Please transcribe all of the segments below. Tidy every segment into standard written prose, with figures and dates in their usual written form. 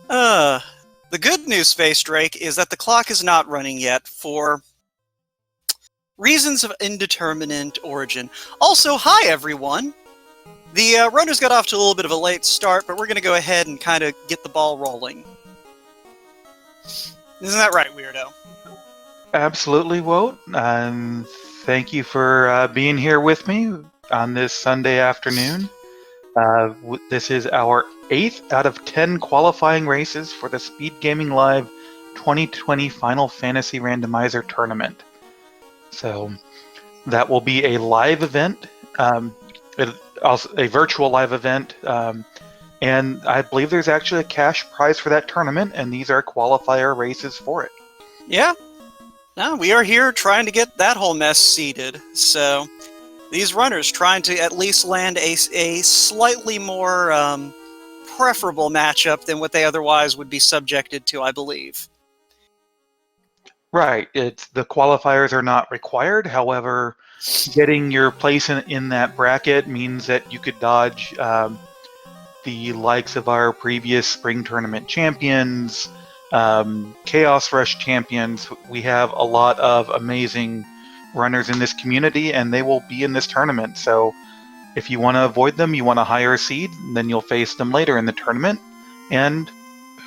Uh, the good news, Space Drake, is that the clock is not running yet for reasons of indeterminate origin. Also, hi everyone! The runners got off to a little bit of a late start, but we're going to go ahead and kind of get the ball rolling. Isn't that right, Weirdo? Absolutely, Wout. Thank you for being here with me on this Sunday afternoon. This is our 8th out of 10 qualifying races for the SpeedGaming Live 2020 Final Fantasy Randomizer Tournament. So that will be a live event, also a virtual live event, and I believe there's actually a cash prize for that tournament, and these are qualifier races for it. Yeah. No, we are here trying to get that whole mess seeded, so these runners trying to at least land a slightly more preferable matchup than what they otherwise would be subjected to, I believe. Right. The qualifiers are not required. However, getting your place in that bracket means that you could dodge the likes of our previous spring tournament champions, Chaos Rush champions. We have a lot of amazing runners in this community, and they will be in this tournament. So if you want to avoid them, you want a higher seed, then you'll face them later in the tournament, and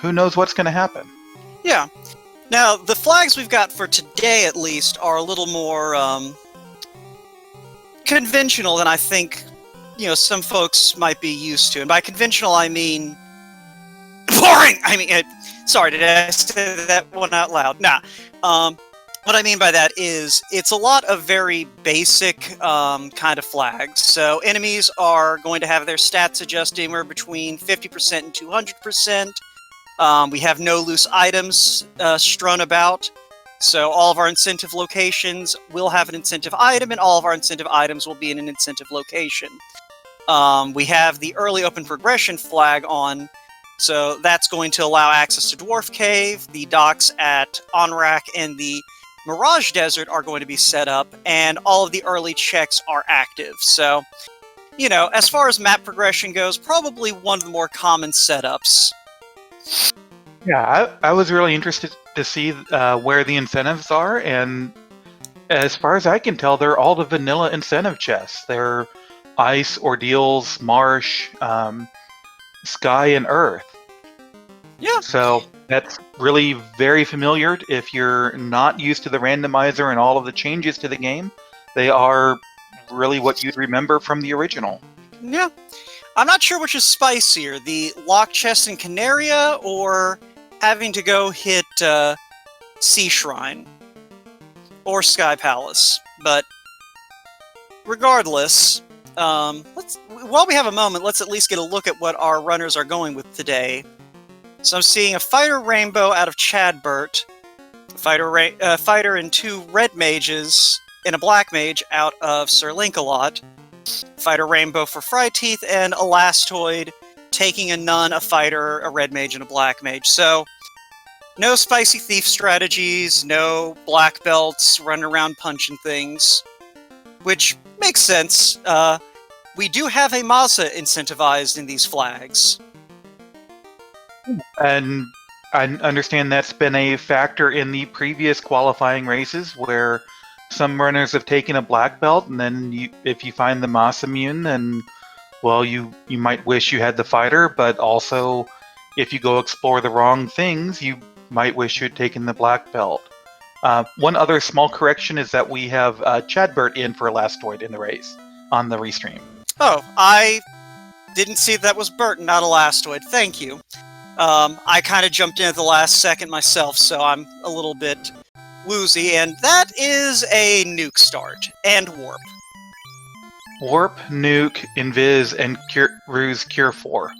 who knows what's going to happen. Yeah. Now, the flags we've got for today, at least, are a little more conventional than I think, some folks might be used to. And by conventional, I mean boring! I mean, sorry, did I say that one out loud? Nah. What I mean by that is it's a lot of very basic kind of flags. So enemies are going to have their stats adjusted anywhere between 50% and 200%. We have no loose items strewn about. So all of our incentive locations will have an incentive item, and all of our incentive items will be in an incentive location. We have the early open progression flag on, so that's going to allow access to Dwarf Cave. The docks at Onrak and the Mirage Desert are going to be set up, and all of the early checks are active. So, as far as map progression goes, probably one of the more common setups. Yeah, I was really interested to see where the incentives are, and as far as I can tell, they're all the vanilla incentive chests. They're Ice, Ordeals, Marsh, Sky, and Earth. Yeah. So that's really very familiar. If you're not used to the randomizer and all of the changes to the game, they are really what you'd remember from the original. Yeah. I'm not sure which is spicier, the lock chest in Canaria or having to go hit Sea Shrine or Sky Palace. But regardless, while we have a moment, let's at least get a look at what our runners are going with today. So I'm seeing a Fighter Rainbow out of Chadbert, a Fighter and 2 Red Mages, and a Black Mage out of Sir Linkalot. Fighter Rainbow for Fryteeth, and Elastoid taking a Nun, a Fighter, a Red Mage, and a Black Mage. So, no spicy thief strategies, no black belts running around punching things, which makes sense. We do have a Mazda incentivized in these flags. And I understand that's been a factor in the previous qualifying races where some runners have taken a black belt, and then if you find the Masamune, then, well, you might wish you had the Fighter, but also if you go explore the wrong things, you might wish you had taken the black belt. One other small correction is that we have Chadbert in for Elastoid in the race on the restream. Oh, I didn't see that was Bert, not Elastoid. Thank you. I kind of jumped in at the last second myself, so I'm a little bit woozy, and that is a nuke start, and warp. Warp, nuke, invis, and ruse Cure 4.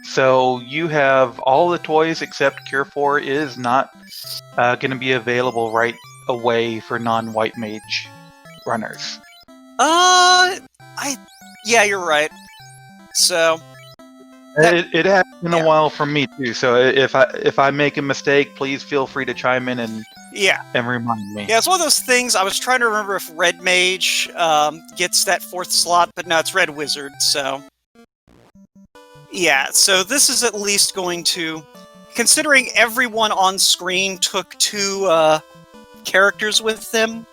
So you have all the toys except Cure 4 is not going to be available right away for non-white mage runners. Yeah, you're right. So it has been a while for me too. So if I make a mistake, please feel free to chime in and remind me. Yeah, it's one of those things. I was trying to remember if Red Mage gets that 4th slot, but no, it's Red Wizard. So yeah, so this is at least going to considering everyone on screen took 2 characters with them.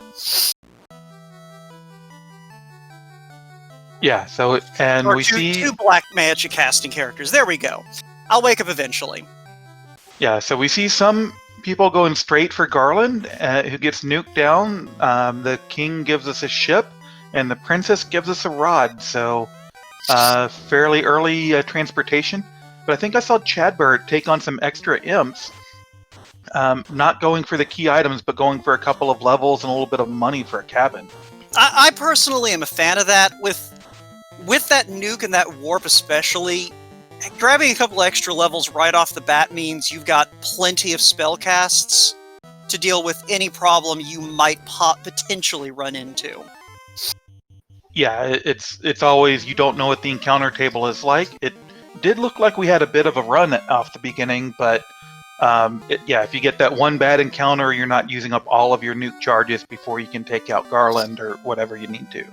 Yeah, so, and Or we see... 2 black magic casting characters. There we go. I'll wake up eventually. Yeah, so we see some people going straight for Garland, who gets nuked down. The king gives us a ship, and the princess gives us a rod, so fairly early transportation. But I think I saw Chadbert take on some extra imps, not going for the key items, but going for a couple of levels and a little bit of money for a cabin. I personally am a fan of that. With that nuke and that warp especially, grabbing a couple extra levels right off the bat means you've got plenty of spell casts to deal with any problem you might potentially run into. Yeah, it's always, you don't know what the encounter table is like. It did look like we had a bit of a run off the beginning, but if you get that one bad encounter, you're not using up all of your nuke charges before you can take out Garland or whatever you need to.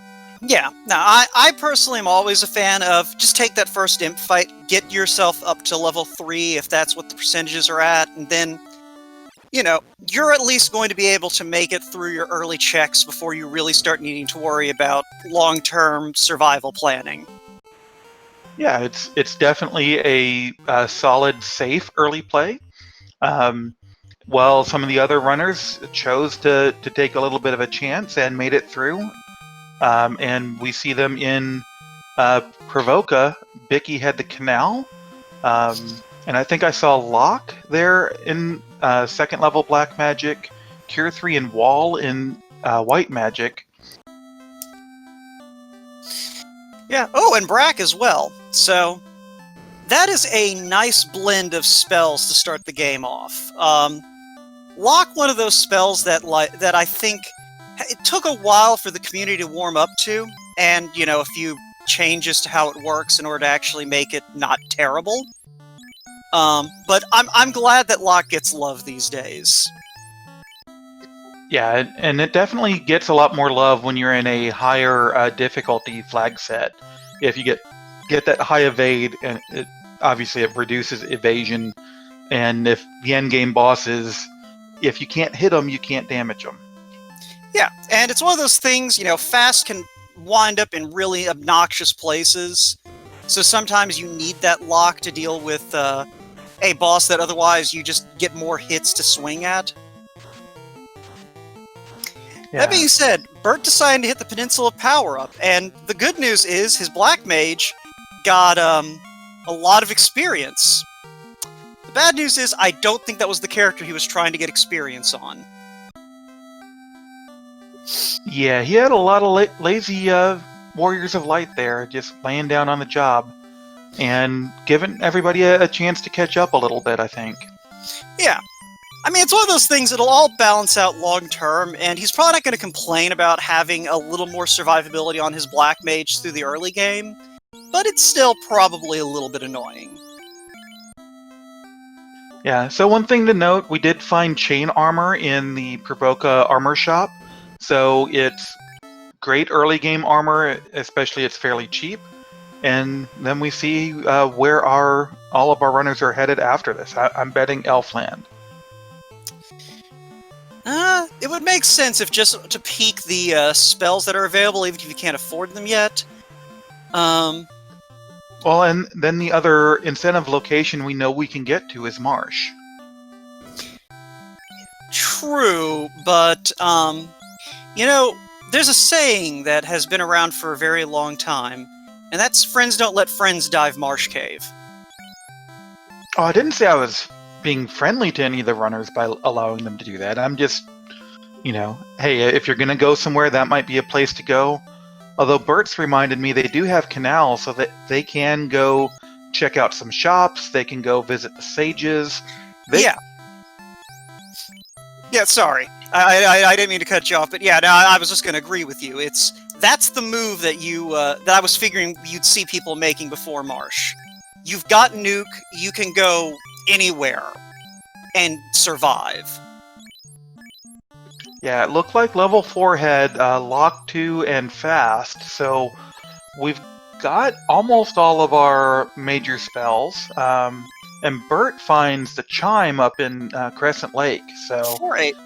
Yeah, no, I personally am always a fan of just take that first imp fight, get yourself up to level 3 if that's what the percentages are at, and then, you're at least going to be able to make it through your early checks before you really start needing to worry about long-term survival planning. Yeah, it's definitely a solid, safe early play. While some of the other runners chose to take a little bit of a chance and made it through. And we see them in Provoca. Bicky had the canal. And I think I saw Locke there in second level black magic, Cure 3 and Wall in white magic. Yeah, oh, and Brack as well. So that is a nice blend of spells to start the game off. Locke, one of those spells that I think it took a while for the community to warm up to, and, a few changes to how it works in order to actually make it not terrible. But I'm glad that Locke gets love these days. Yeah, and it definitely gets a lot more love when you're in a higher difficulty flag set. If you get that high evade, and obviously it reduces evasion, and if the endgame bosses, if you can't hit them, you can't damage them. Yeah, and it's one of those things, fast can wind up in really obnoxious places, so sometimes you need that lock to deal with a boss that otherwise you just get more hits to swing at. Yeah. That being said, Bert decided to hit the Peninsula power-up, and the good news is his Black Mage got a lot of experience. The bad news is I don't think that was the character he was trying to get experience on. Yeah, he had a lot of lazy Warriors of Light there, just laying down on the job, and giving everybody a chance to catch up a little bit, I think. Yeah. I mean, it's one of those things that'll all balance out long-term, and he's probably not going to complain about having a little more survivability on his Black Mage through the early game, but it's still probably a little bit annoying. Yeah, so one thing to note, we did find chain armor in the Provoca armor shop, so it's great early game armor, especially it's fairly cheap, and then we see where all of our runners are headed after this. I'm betting Elfland. It would make sense if just to peek the spells that are available, even if you can't afford them yet. Well, and then the other incentive location we know we can get to is Marsh. True, but, there's a saying that has been around for a very long time, and that's friends don't let friends dive Marsh Cave. Oh, I didn't say I was being friendly to any of the runners by allowing them to do that. I'm just, hey, if you're going to go somewhere, that might be a place to go. Although Bert's reminded me they do have canals, so that they can go check out some shops, they can go visit the sages. Yeah, sorry. I didn't mean to cut you off, but yeah, no, I was just going to agree with you. That's the move that that I was figuring you'd see people making before Marsh. You've got Nuke, you can go anywhere and survive. Yeah, it looked like level 4 had Lock 2 and Fast, so we've got almost all of our major spells. and Bert finds the chime up in Crescent Lake. So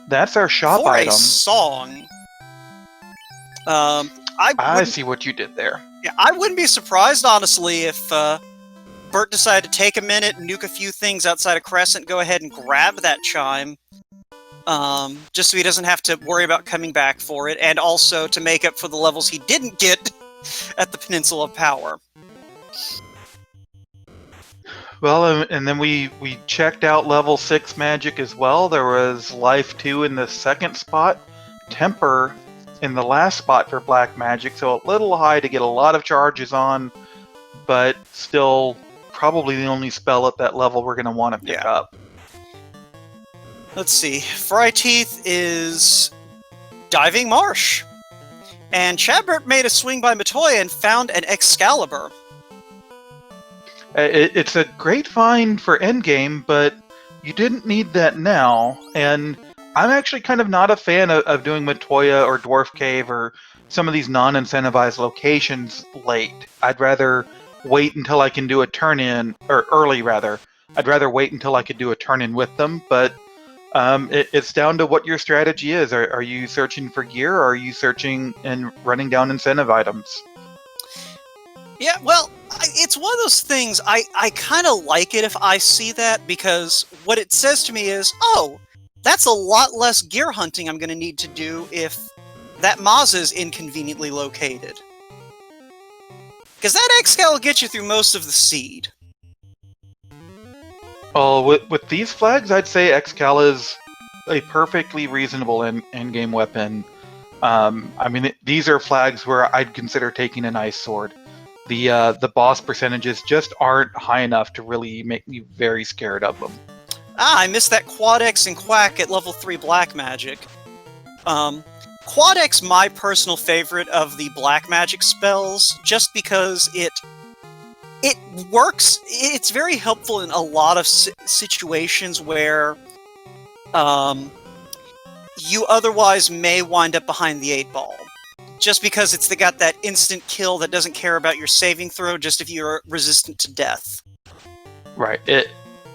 that's our shop for item. a song. I see what you did there. Yeah, I wouldn't be surprised, honestly, if Bert decided to take a minute, nuke a few things outside of Crescent, go ahead and grab that chime, just so he doesn't have to worry about coming back for it, and also to make up for the levels he didn't get at the Peninsula of Power. Well, and then we checked out level 6 magic as well. There was Life 2 in the second spot, Temper in the last spot for black magic, so a little high to get a lot of charges on, but still probably the only spell at that level we're going to want to pick up. Let's see. Fry Teeth is Diving Marsh. And Chadbert made a swing by Matoya and found an Excalibur. It's a great find for endgame, but you didn't need that now, and I'm actually kind of not a fan of doing Matoya or Dwarf Cave or some of these non-incentivized locations late. I'd rather wait until I can do a turn-in, or early rather. I'd rather wait until I could do a turn-in with them, but it's down to what your strategy is. Are you searching for gear, or are you searching and running down incentive items? Yeah, well, it's one of those things, I kind of like it if I see that, because what it says to me is, oh, that's a lot less gear hunting I'm going to need to do if that Maz is inconveniently located. Because that Excal will get you through most of the seed. Well, with these flags, I'd say Excal is a perfectly reasonable endgame weapon. I mean, these are flags where I'd consider taking an Ice Sword. The boss percentages just aren't high enough to really make me very scared of them. Ah, I missed that Quadex and Quack at level 3 black magic. Quadex, my personal favorite of the black magic spells, just because it works. It's very helpful in a lot of situations where you otherwise may wind up behind the 8-ball. Just because it's got that instant kill that doesn't care about your saving throw, just if you're resistant to death. Right.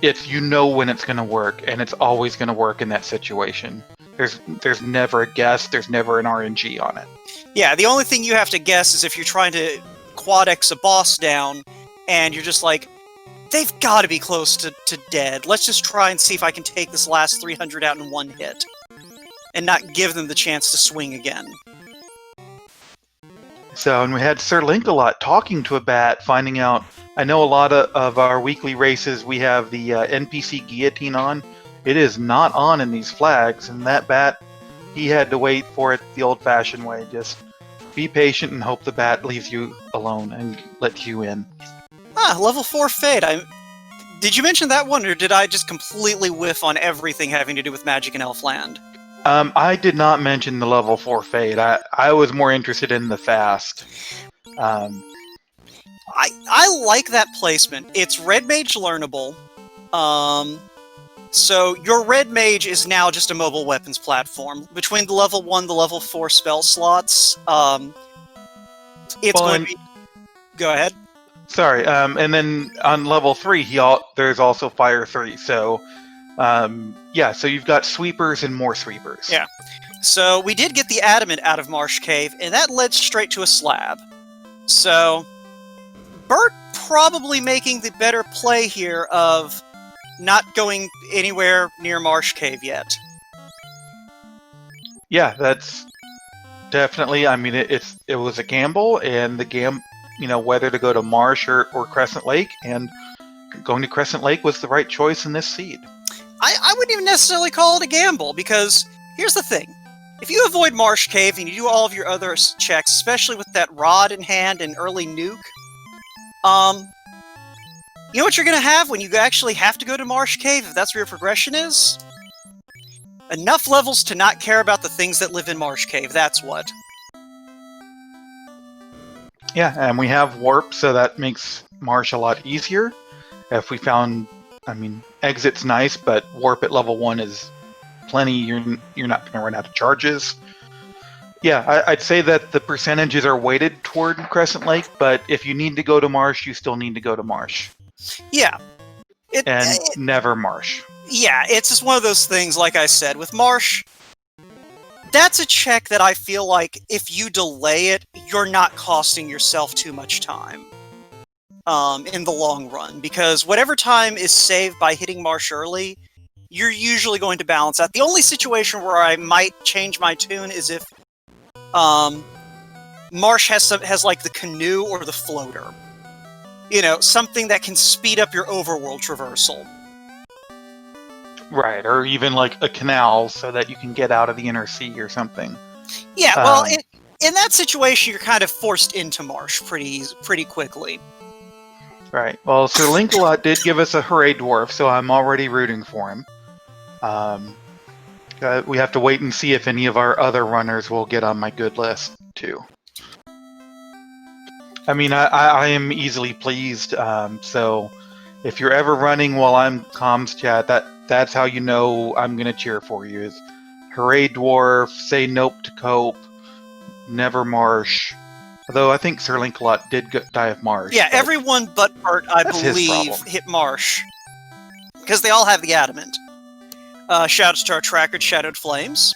It's you know when it's going to work, and it's always going to work in that situation. There's never a guess, there's never an RNG on it. Yeah, the only thing you have to guess is if you're trying to Quadex a boss down, and you're just like, they've got to be close to dead. Let's just try and see if I can take this last 300 out in one hit. And not give them the chance to swing again. So, and we had Sir Link-a-Lot talking to a bat, finding out, I know a lot of our weekly races, we have the NPC guillotine on. It is not on in these flags, and that bat, he had to wait for it the old-fashioned way. Just be patient and hope the bat leaves you alone and lets you in. Ah, level 4 Fade. Did you mention that one, or did I just completely whiff on everything having to do with Magic and Elfland? I did not mention the level 4 Fade. I was more interested in the Fast. I like that placement. It's Red Mage learnable. So your Red Mage is now just a mobile weapons platform. Between the level 1 the level 4 spell slots, it's going to be... Go ahead. Sorry, and then on level 3, there's also Fire 3, so... yeah, so you've got sweepers and more sweepers. Yeah. So we did get the adamant out of Marsh Cave, and that led straight to a slab. So Bert probably making the better play here of not going anywhere near Marsh Cave yet. Yeah, that's definitely, I mean, it was a gamble, and whether to go to Marsh or Crescent Lake, and going to Crescent Lake was the right choice in this seed. I wouldn't even necessarily call it a gamble, because here's the thing. If you avoid Marsh Cave and you do all of your other checks, especially with that rod in hand and early nuke, you know what you're going to have when you actually have to go to Marsh Cave, if that's where your progression is? Enough levels to not care about the things that live in Marsh Cave, that's what. Yeah, and we have Warp, so that makes Marsh a lot easier. If we found... I mean, Exit's nice, but Warp at level 1 is plenty. You're not going to run out of charges. Yeah, I'd say that the percentages are weighted toward Crescent Lake, but if you need to go to Marsh, you still need to go to Marsh. Yeah. and never Marsh. Yeah, it's just one of those things, like I said, with Marsh, that's a check that I feel like if you delay it, you're not costing yourself too much time in the long run, because whatever time is saved by hitting Marsh early, you're usually going to balance out. The only situation where I might change my tune is if Marsh has like the canoe or the floater. You know, something that can speed up your overworld traversal. Right, or even like a canal so that you can get out of the inner sea or something. Yeah, well, in that situation, you're kind of forced into Marsh pretty quickly. Right. Well, Sir Linkalot did give us a Hooray Dwarf, so I'm already rooting for him. We have to wait and see if any of our other runners will get on my good list, too. I mean, I am easily pleased, so if you're ever running while I'm comms chat, that's how you know I'm going to cheer for you, is Hooray Dwarf, say nope to cope, never Marsh. Although I think Sir Linkalot did die of Marsh. Yeah, everyone but Bert, I believe, hit Marsh. Because they all have the adamant. Shoutouts to our tracker, Shadowed Flames.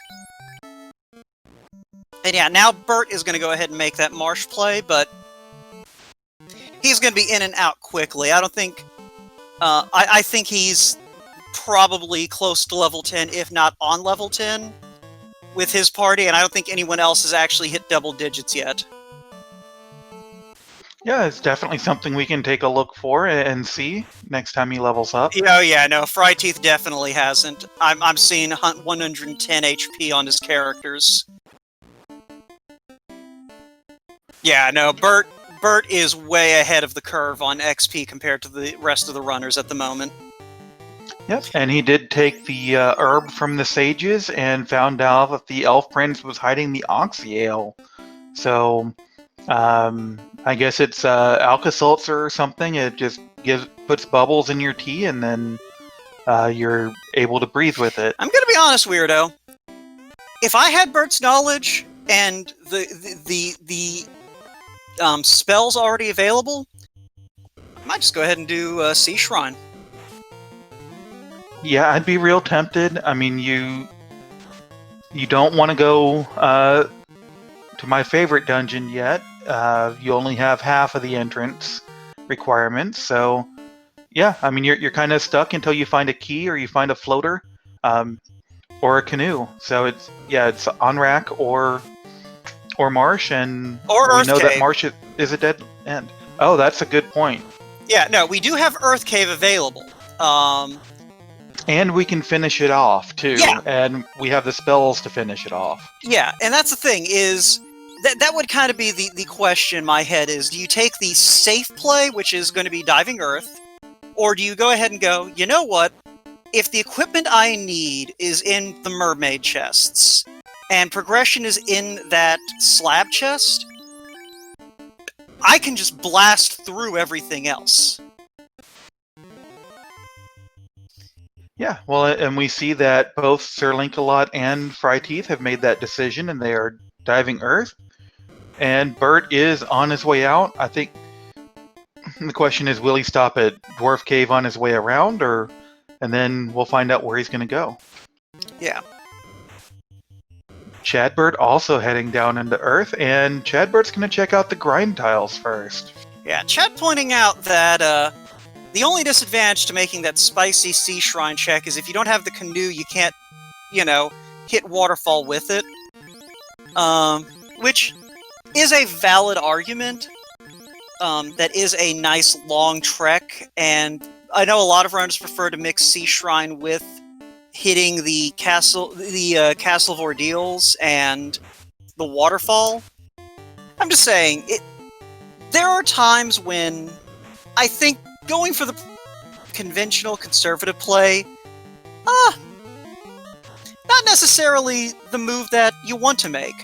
And yeah, now Bert is going to go ahead and make that Marsh play, but he's going to be in and out quickly. I don't think... I think he's probably close to level 10, if not on level 10, with his party, and I don't think anyone else has actually hit double digits yet. Yeah, it's definitely something we can take a look for and see next time he levels up. Oh yeah, no, Fryteeth definitely hasn't. I'm seeing 110 HP on his characters. Yeah, no, Bert is way ahead of the curve on XP compared to the rest of the runners at the moment. Yep, and he did take the herb from the sages and found out that the elf prince was hiding the oxy ale. So... I guess it's Alka-Seltzer or something. It just puts bubbles in your tea, and then you're able to breathe with it. I'm gonna be honest, Weirdo. If I had Bert's knowledge and the spells already available, I might just go ahead and do Sea Shrine. Yeah, I'd be real tempted. I mean, you don't want to go to my favorite dungeon yet. You only have half of the entrance requirements, so yeah, I mean you're kind of stuck until you find a key or you find a floater, or a canoe. So it's on rack or marsh, and or we know Cave. that marsh is a dead end. Oh, that's a good point. Yeah, no, we do have Earth Cave available. And we can finish it off too, yeah. And we have the spells to finish it off. Yeah, and that's the thing is. That would kind of be the question in my head is, do you take the safe play, which is going to be Diving Earth, or do you go ahead and go, you know what, if the equipment I need is in the mermaid chests, and progression is in that slab chest, I can just blast through everything else. Yeah, well, and we see that both Sir Linkalot and Fryteeth have made that decision, and they are Diving Earth. And Bert is on his way out. I think the question is, will he stop at Dwarf Cave on his way around, and then we'll find out where he's going to go. Yeah. Chadbert also heading down into Earth, and Chadbert's going to check out the grind tiles first. Yeah, Chad pointing out that the only disadvantage to making that spicy sea shrine check is if you don't have the canoe, you can't, hit waterfall with it. Which is a valid argument. That is a nice long trek, and I know a lot of runners prefer to mix Sea Shrine with hitting the Castle of Ordeals and the waterfall. I'm just saying, there are times when I think going for the conventional conservative play, not necessarily the move that you want to make.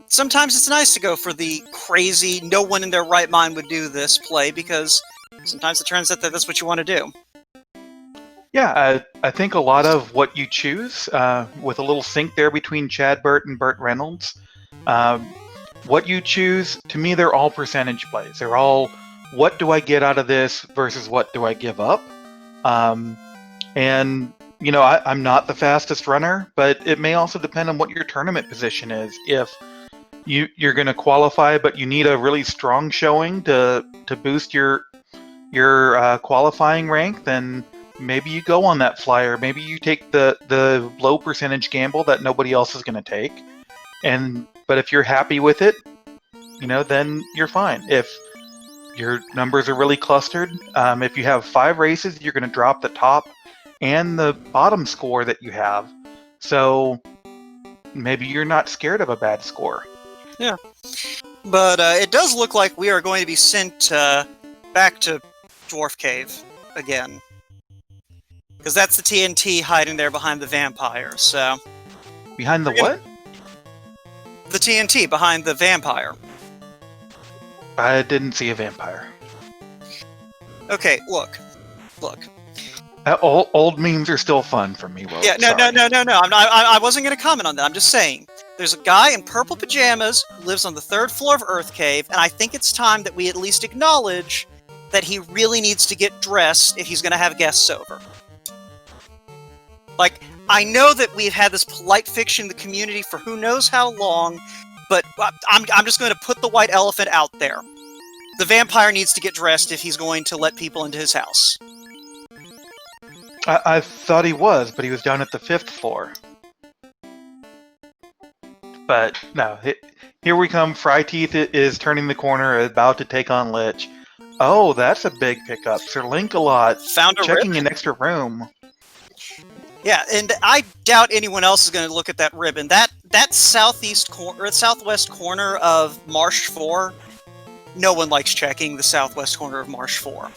Sometimes it's nice to go for the crazy, no one in their right mind would do this play, because sometimes it turns out that that's what you want to do. Yeah, I think a lot of what you choose, with a little sync there between Chadbert and Burt Reynolds, what you choose, to me, they're all percentage plays. They're all, what do I get out of this versus what do I give up? And you know, I'm not the fastest runner, but it may also depend on what your tournament position is. If you're going to qualify, but you need a really strong showing to boost your qualifying rank, then maybe you go on that flyer. Maybe you take the low percentage gamble that nobody else is going to take. But if you're happy with it, you know, then you're fine. If your numbers are really clustered, if you have 5 races, you're going to drop the top and the bottom score that you have. So maybe you're not scared of a bad score. Yeah. But it does look like we are going to be sent back to Dwarf Cave again. Because that's the TNT hiding there behind the vampire, so... Behind the what? The TNT behind the vampire. I didn't see a vampire. Okay, look. Old memes are still fun for me. Yeah, no. I wasn't going to comment on that. I'm just saying. There's a guy in purple pajamas who lives on the 3rd floor of Earth Cave, and I think it's time that we at least acknowledge that he really needs to get dressed if he's going to have guests over. Like, I know that we've had this polite fiction in the community for who knows how long, but I'm just going to put the white elephant out there. The vampire needs to get dressed if he's going to let people into his house. I thought he was, but he was down at the 5th floor. But no, here we come. Fryteeth is turning the corner, about to take on Lich. Oh, that's a big pickup. Sir Link-a-Lot Found a checking ribbon. an extra room. Yeah, and I doubt anyone else is going to look at that ribbon. That southwest corner of Marsh 4, no one likes checking the southwest corner of Marsh 4.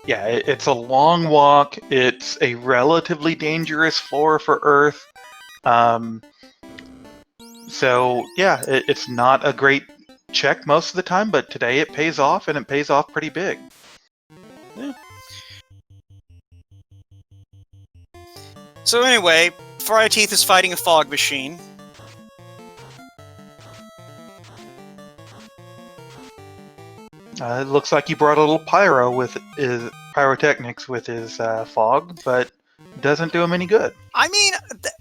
Yeah, it's a long walk. It's a relatively dangerous floor for Earth. So, yeah, it's not a great check most of the time, but today it pays off, and it pays off pretty big. Yeah. So anyway, Fryteeth is fighting a fog machine. It looks like he brought a little pyro with his pyrotechnics with his fog, but doesn't do him any good. I mean,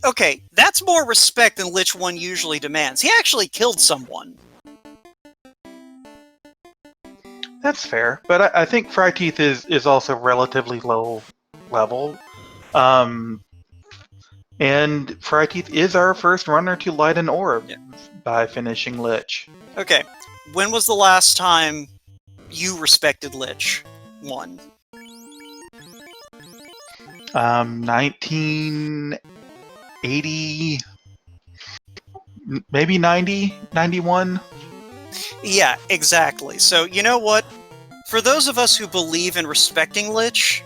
okay, that's more respect than Lich 1 usually demands. He actually killed someone. That's fair, but I think Fryteeth is also relatively low level. And Fryteeth is our first runner to light an orb by finishing Lich. Okay, when was the last time you respected Lich 1? 1980, maybe 90, 91. Yeah, exactly. So, you know what? For those of us who believe in respecting Lich,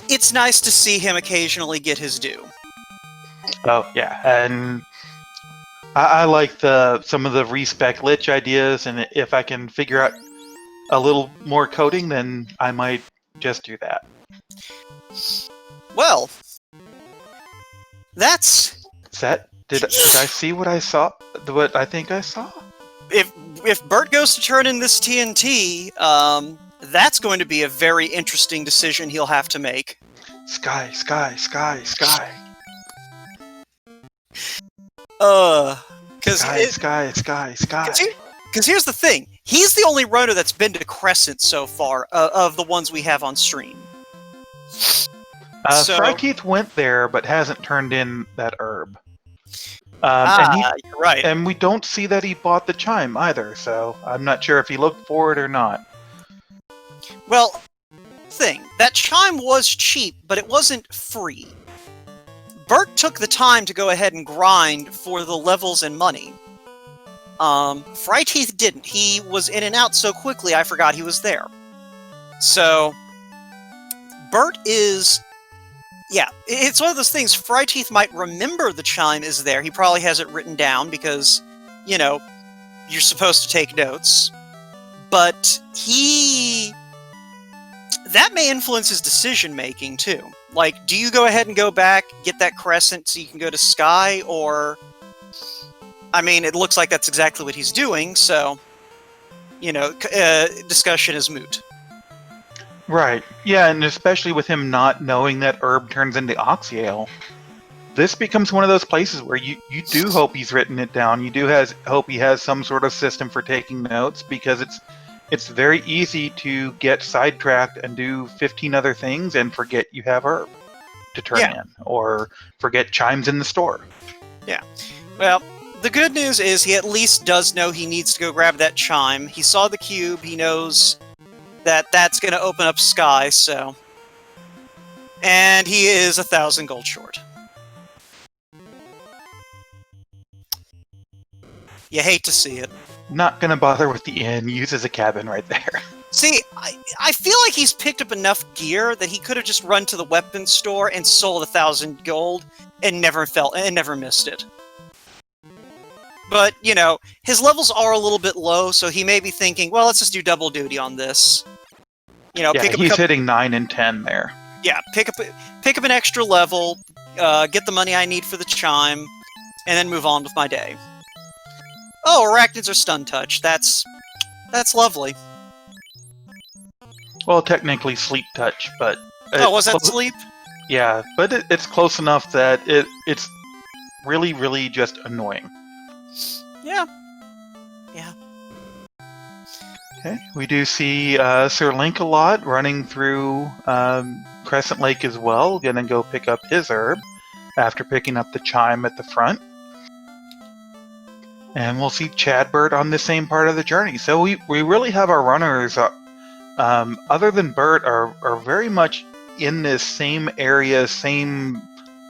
it's nice to see him occasionally get his due. Oh, yeah, and I like some of the respec Lich ideas, and if I can figure out a little more coding, then I might just do that. Well, that's... Did I see what I saw? What I think I saw? If Bert goes to turn in this TNT, that's going to be a very interesting decision he'll have to make. Sky. Sky. Because here's the thing. He's the only runner that's been to Crescent so far, of the ones we have on stream. Fryteeth went there, but hasn't turned in that herb. You're right. And we don't see that he bought the chime either, so I'm not sure if he looked for it or not. Well, that chime was cheap, but it wasn't free. Bert took the time to go ahead and grind for the levels and money. Fryteeth didn't. He was in and out so quickly I forgot he was there. So, Bert is... Yeah, it's one of those things. Fryteeth might remember the chime is there. He probably has it written down because, you know, you're supposed to take notes. But that may influence his decision-making, too. Like, do you go ahead and go back, get that crescent so you can go to Sky, or... I mean, it looks like that's exactly what he's doing, so... You know, discussion is moot. Right. Yeah, and especially with him not knowing that herb turns into oxyale, this becomes one of those places where you do hope he's written it down. You do hope he has some sort of system for taking notes, because it's very easy to get sidetracked and do 15 other things and forget you have herb to turn Yeah. in, or forget chimes in the store. Yeah. Well, the good news is he at least does know he needs to go grab that chime. He saw the cube. He knows that that's going to open up Sky, so... And he is 1,000 gold short. You hate to see it. Not gonna bother with the inn. Uses a cabin right there. See, I feel like he's picked up enough gear that he could have just run to the weapons store and sold 1,000 gold and never missed it. But, you know, his levels are a little bit low, so he may be thinking, well, let's just do double duty on this. You know, Yeah, pick up he's hitting 9 and 10 there. Yeah, pick up an extra level, get the money I need for the chime, and then move on with my day. Oh, arachnids are stun touch. That's lovely. Well, technically sleep touch, but... Oh, was that sleep? Yeah, but it's close enough that it's really, really just annoying. Yeah. Yeah. Okay, we do see Sir Link-a-Lot running through Crescent Lake as well, gonna go pick up his herb after picking up the chime at the front. And we'll see Chadbert on the same part of the journey. So we really have our runners, other than Bert, are very much in this same area, same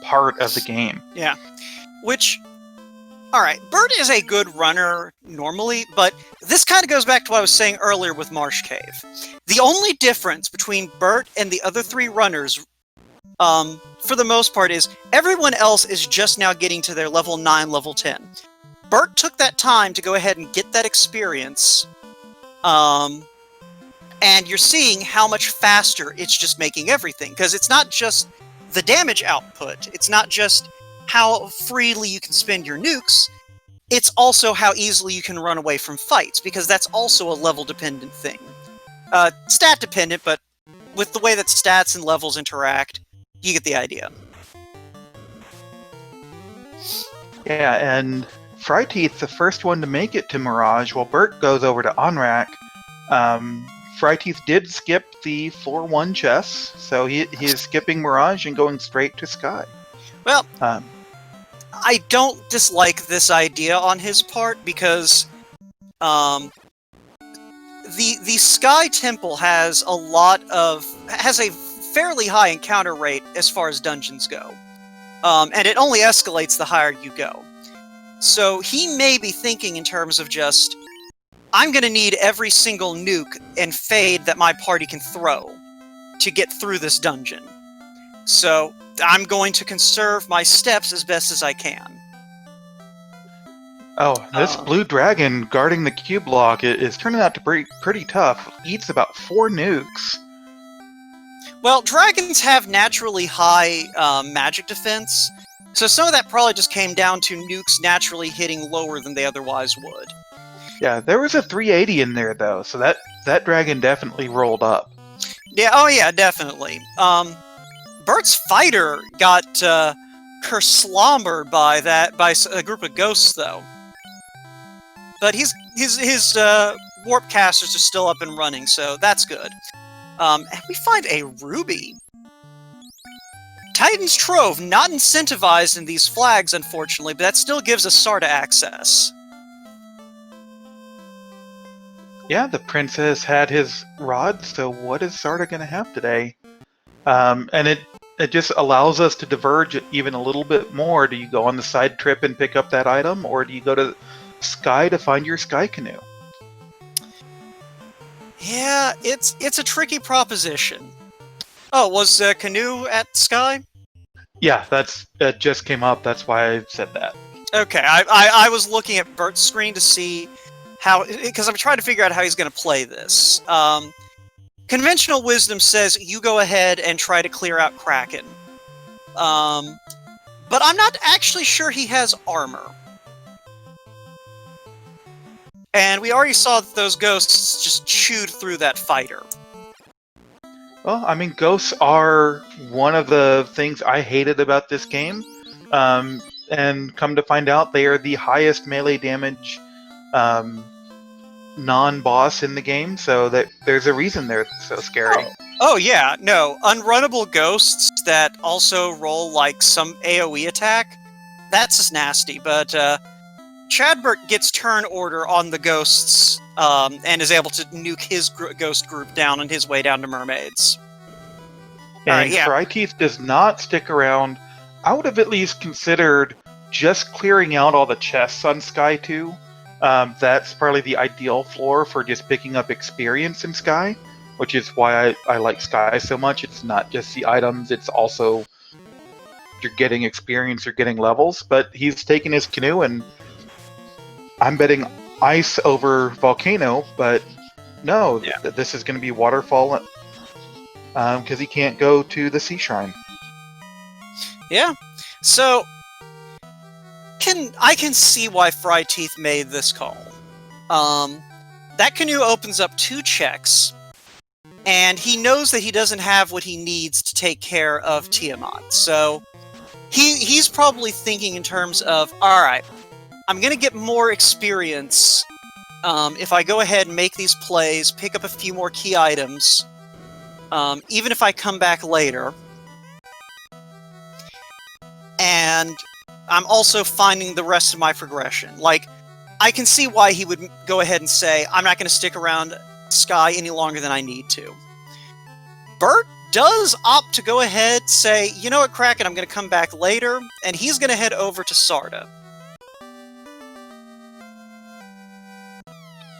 part of the game. Yeah. Which, alright, Bert is a good runner normally, but this kind of goes back to what I was saying earlier with Marsh Cave. The only difference between Bert and the other three runners, for the most part, is everyone else is just now getting to their level 9, level 10. Bert took that time to go ahead and get that experience, and you're seeing how much faster it's just making everything, because it's not just the damage output, it's not just how freely you can spend your nukes, it's also how easily you can run away from fights, because that's also a level-dependent thing. Stat-dependent, but with the way that stats and levels interact, you get the idea. Yeah, and Fryteeth, the first one to make it to Mirage, while Bert goes over to Onrak. Fryteeth did skip the floor 1 chests, so he is skipping Mirage and going straight to Sky. Well, I don't dislike this idea on his part, because the Sky Temple has a fairly high encounter rate as far as dungeons go, and it only escalates the higher you go. So he may be thinking in terms of just, I'm going to need every single nuke and fade that my party can throw to get through this dungeon. So I'm going to conserve my steps as best as I can. Oh, this blue dragon guarding the cube block is turning out to be pretty tough. Eats about 4 nukes. Well, dragons have naturally high magic defense, so some of that probably just came down to nukes naturally hitting lower than they otherwise would. Yeah, there was a 380 in there, though, so that dragon definitely rolled up. Yeah, oh yeah, definitely. Bert's fighter got kerslombered by a group of ghosts, though. But his warp casters are still up and running, so that's good. And we find a ruby. Titan's Trove, not incentivized in these flags, unfortunately, but that still gives us Sarda access. Yeah, the princess had his rod, so what is Sarda going to have today? And it just allows us to diverge even a little bit more. Do you go on the side trip and pick up that item, or do you go to Sky to find your Sky Canoe? Yeah, it's a tricky proposition. Oh, was Canoe at Sky? Yeah, that just came up. That's why I said that. Okay, I was looking at Bert's screen to see how, because I'm trying to figure out how he's going to play this. Conventional wisdom says you go ahead and try to clear out Kraken. But I'm not actually sure he has armor. And we already saw that those ghosts just chewed through that fighter. Well, I mean, ghosts are one of the things I hated about this game. And come to find out, they are the highest melee damage non-boss in the game, so that there's a reason they're so scary. Oh yeah, no. Unrunnable ghosts that also roll like some AoE attack, that's just nasty, but Chadbert gets turn order on the ghosts and is able to nuke his ghost group down on his way down to mermaids. And yeah. Fryteeth does not stick around. I would have at least considered just clearing out all the chests on Sky 2. That's probably the ideal floor for just picking up experience in Sky, which is why I like Sky so much. It's not just the items, it's also you're getting experience, you're getting levels. But he's taking his canoe, and I'm betting ice over volcano, but no, this is going to be waterfall because he can't go to the sea shrine. Yeah, so I can see why Fryteeth made this call. That canoe opens up 2 checks, and he knows that he doesn't have what he needs to take care of Tiamat. So he's probably thinking in terms of, all right, I'm going to get more experience if I go ahead and make these plays, pick up a few more key items, even if I come back later. And I'm also finding the rest of my progression. Like, I can see why he would go ahead and say, I'm not going to stick around Sky any longer than I need to. Bert does opt to go ahead, say, you know what, Kraken, I'm going to come back later, and he's going to head over to Sarda.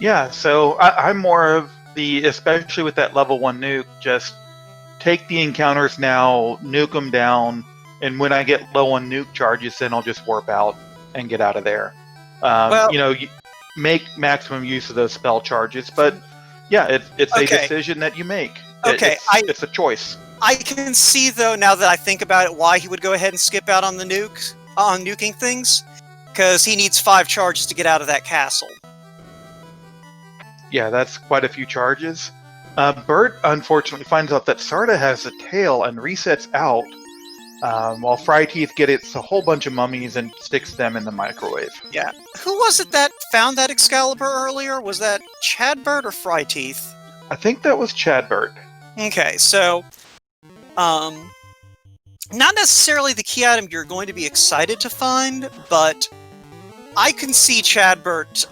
Yeah, so I'm more of the, especially with that level 1 nuke, just take the encounters now, nuke them down, and when I get low on nuke charges, then I'll just warp out and get out of there. You make maximum use of those spell charges, but yeah, it's a decision that you make. It's a choice. I can see, though, now that I think about it, why he would go ahead and skip out on the nuking things, because he needs 5 charges to get out of that castle. Yeah, that's quite a few charges. Bert, unfortunately, finds out that Sarda has a tail and resets out, while Fryteeth gets a whole bunch of mummies and sticks them in the microwave. Yeah. Who was it that found that Excalibur earlier? Was that Chadbert or Fryteeth? I think that was Chadbert. Okay, so, not necessarily the key item you're going to be excited to find, but I can see Chadbert,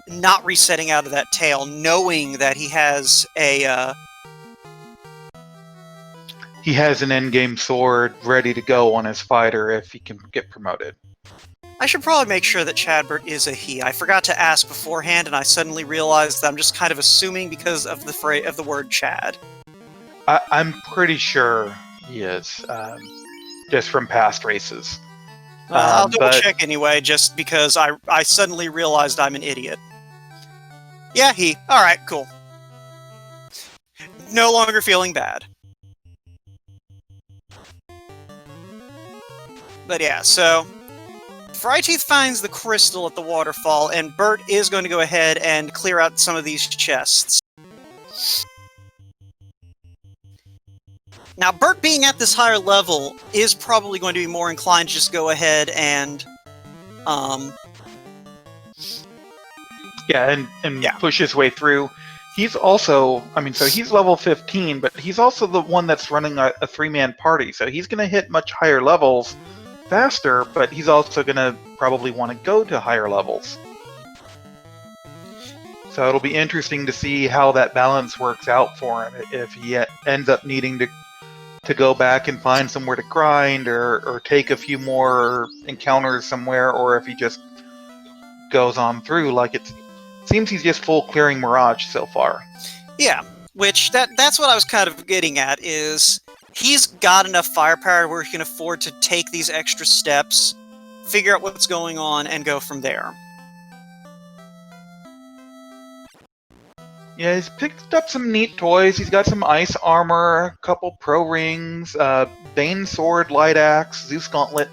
not resetting out of that tail, knowing that he has a, He has an endgame sword ready to go on his fighter if he can get promoted. I should probably make sure that Chadbert is a he. I forgot to ask beforehand, and I suddenly realized that I'm just kind of assuming because of the word Chad. I'm pretty sure he is, just from past races. I'll double check anyway, just because I suddenly realized I'm an idiot. Yeah, he. Alright, cool. No longer feeling bad. But yeah, so Fryteeth finds the crystal at the waterfall, and Bert is going to go ahead and clear out some of these chests. Now, Bert being at this higher level is probably going to be more inclined to just go ahead and push his way through. He's also, so he's level 15, but he's also the one that's running a 3-man party, so he's going to hit much higher levels faster, but he's also going to probably want to go to higher levels. So it'll be interesting to see how that balance works out for him, if he ends up needing to go back and find somewhere to grind or take a few more encounters somewhere, or if he just goes on through. Like, it seems he's just full clearing Mirage so far. Yeah, which that's what I was kind of getting at, is he's got enough firepower where he can afford to take these extra steps, figure out what's going on, and go from there. Yeah, he's picked up some neat toys. He's got some ice armor, a couple pro rings, Bane sword, light axe, Zeus gauntlet.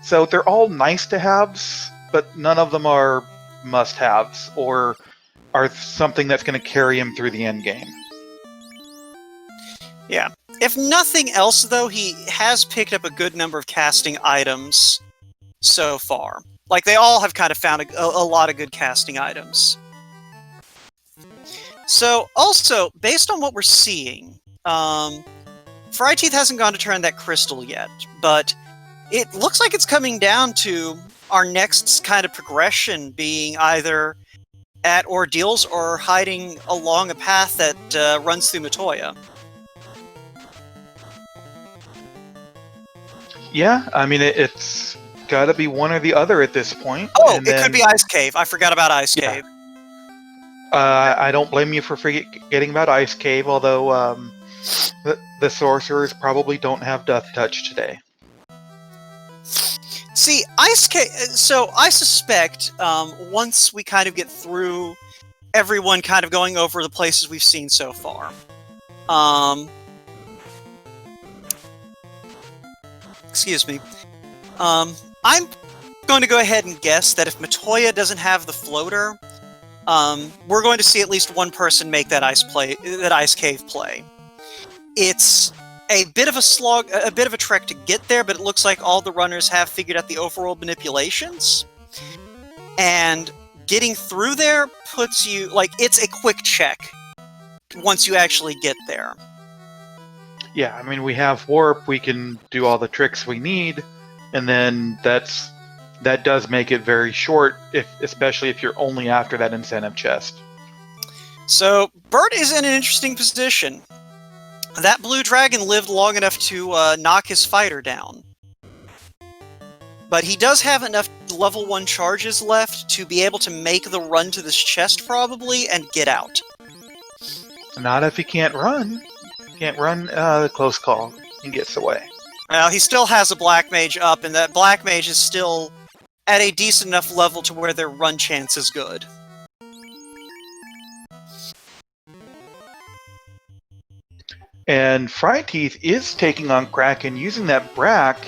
So they're all nice to haves, but none of them are must-haves or are something that's going to carry him through the end game. Yeah. If nothing else, though, he has picked up a good number of casting items so far. Like, they all have kind of found a lot of good casting items. So, also, based on what we're seeing, Fryeteeth hasn't gone to turn that crystal yet, but it looks like it's coming down to our next kind of progression being either at Ordeals or hiding along a path that runs through Matoya. Yeah, I mean, it's got to be one or the other at this point. Oh, and it then, could be Ice Cave. I forgot about Ice Yeah. Cave. I don't blame you for forgetting about Ice Cave, although the sorcerers probably don't have Death Touch today. See, Ice Cave. So I suspect once we kind of get through everyone kind of going over the places we've seen so far. Excuse me. I'm going to go ahead and guess that if Matoya doesn't have the floater, we're going to see at least one person make that Ice Cave play. It's a bit of a slog, a bit of a trek to get there, but it looks like all the runners have figured out the overworld manipulations. And getting through there puts you, like, it's a quick check once you actually get there. Yeah, I mean, we have warp, we can do all the tricks we need, and then that does make it very short, especially if you're only after that incentive chest. So, Bert is in an interesting position. That blue dragon lived long enough to knock his fighter down. But he does have enough level 1 charges left to be able to make the run to this chest, probably, and get out. Not if he can't run. Can't run the close call. He gets away. Well, he still has a Black Mage up, and that Black Mage is still at a decent enough level to where their run chance is good. And Fryeteeth is taking on Kraken using that Brack.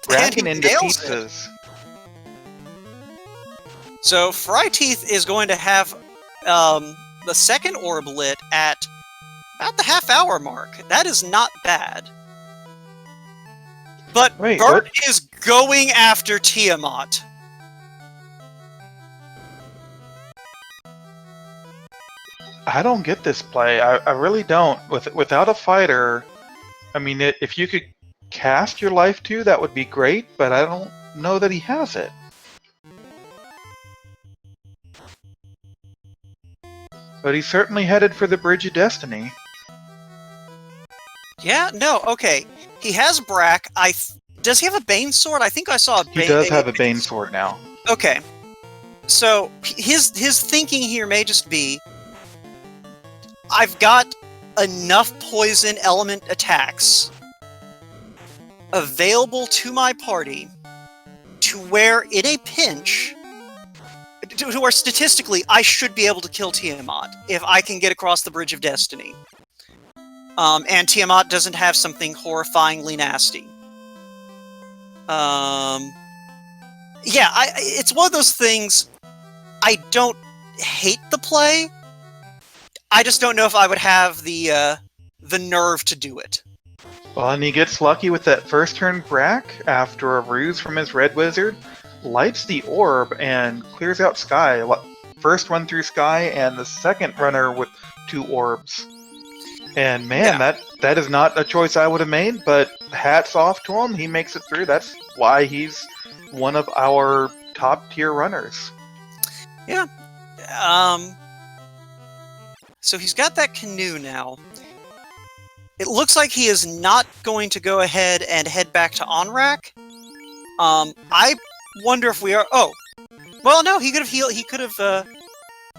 Bracken into pieces. So Fryeteeth is going to have the second orb lit at about the half-hour mark. That is not bad. But Wait, Bert is going after Tiamat. I don't get this play. I really don't. Without a fighter, I mean, if you could cast your life too, that would be great, but I don't know that he has it. But he's certainly headed for the Bridge of Destiny. Yeah, no, okay. He has Brack. Does he have a Bane Sword? I think I saw a Bane... He does have a Bane Sword now. Okay. So, his thinking here may just be, I've got enough poison element attacks available to my party to where, in a pinch, to where statistically I should be able to kill Tiamat if I can get across the Bridge of Destiny. And Tiamat doesn't have something horrifyingly nasty. Yeah, it's one of those things. I don't hate the play. I just don't know if I would have the nerve to do it. Well, and he gets lucky with that first turn Brack after a ruse from his Red Wizard, lights the orb and clears out Sky. First run through Sky and the second runner with 2 orbs. And man, Yeah. that is not a choice I would have made, but hats off to him. He makes it through. That's why he's one of our top tier runners. Yeah. So he's got that canoe now. It looks like he is not going to go ahead and head back to Onrak. I wonder if we are... Oh! Well, no, he could have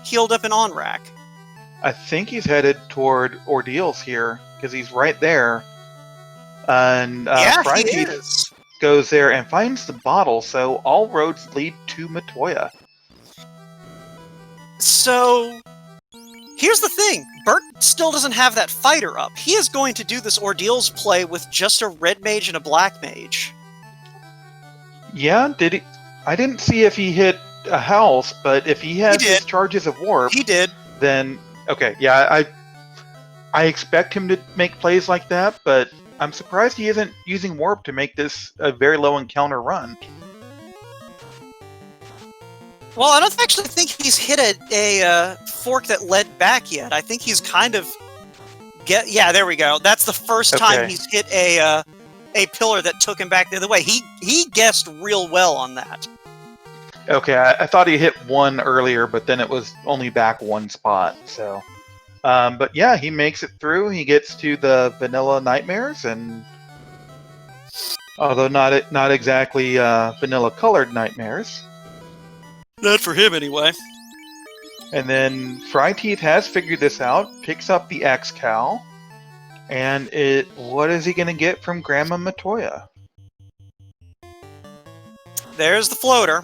healed up in Onrak. I think he's headed toward Ordeals here, because he's right there. And Yeah, he Fryeteeth is. goes there and finds the bottle, so all roads lead to Matoya. So, here's the thing. Bert still doesn't have that fighter up. He is going to do this Ordeals play with just a red mage and a black mage. Yeah, did he? I didn't see if he hit a house, but if he has his charges of warp, He did. then okay. Yeah, I expect him to make plays like that, but I'm surprised he isn't using warp to make this a very low encounter run. Well, I don't actually think he's hit a fork that led back yet. I think he's kind of yeah, there we go. That's the first time Okay. he's hit a pillar that took him back the other way. He guessed real well on that. Okay, I thought he hit one earlier, but then it was only back one spot. So, but yeah, he makes it through. He gets to the vanilla nightmares, and although not exactly vanilla colored nightmares. Not for him, anyway. And then Fryteeth has figured this out, picks up the X-Cal, and what is he going to get from Grandma Matoya? There's the floater.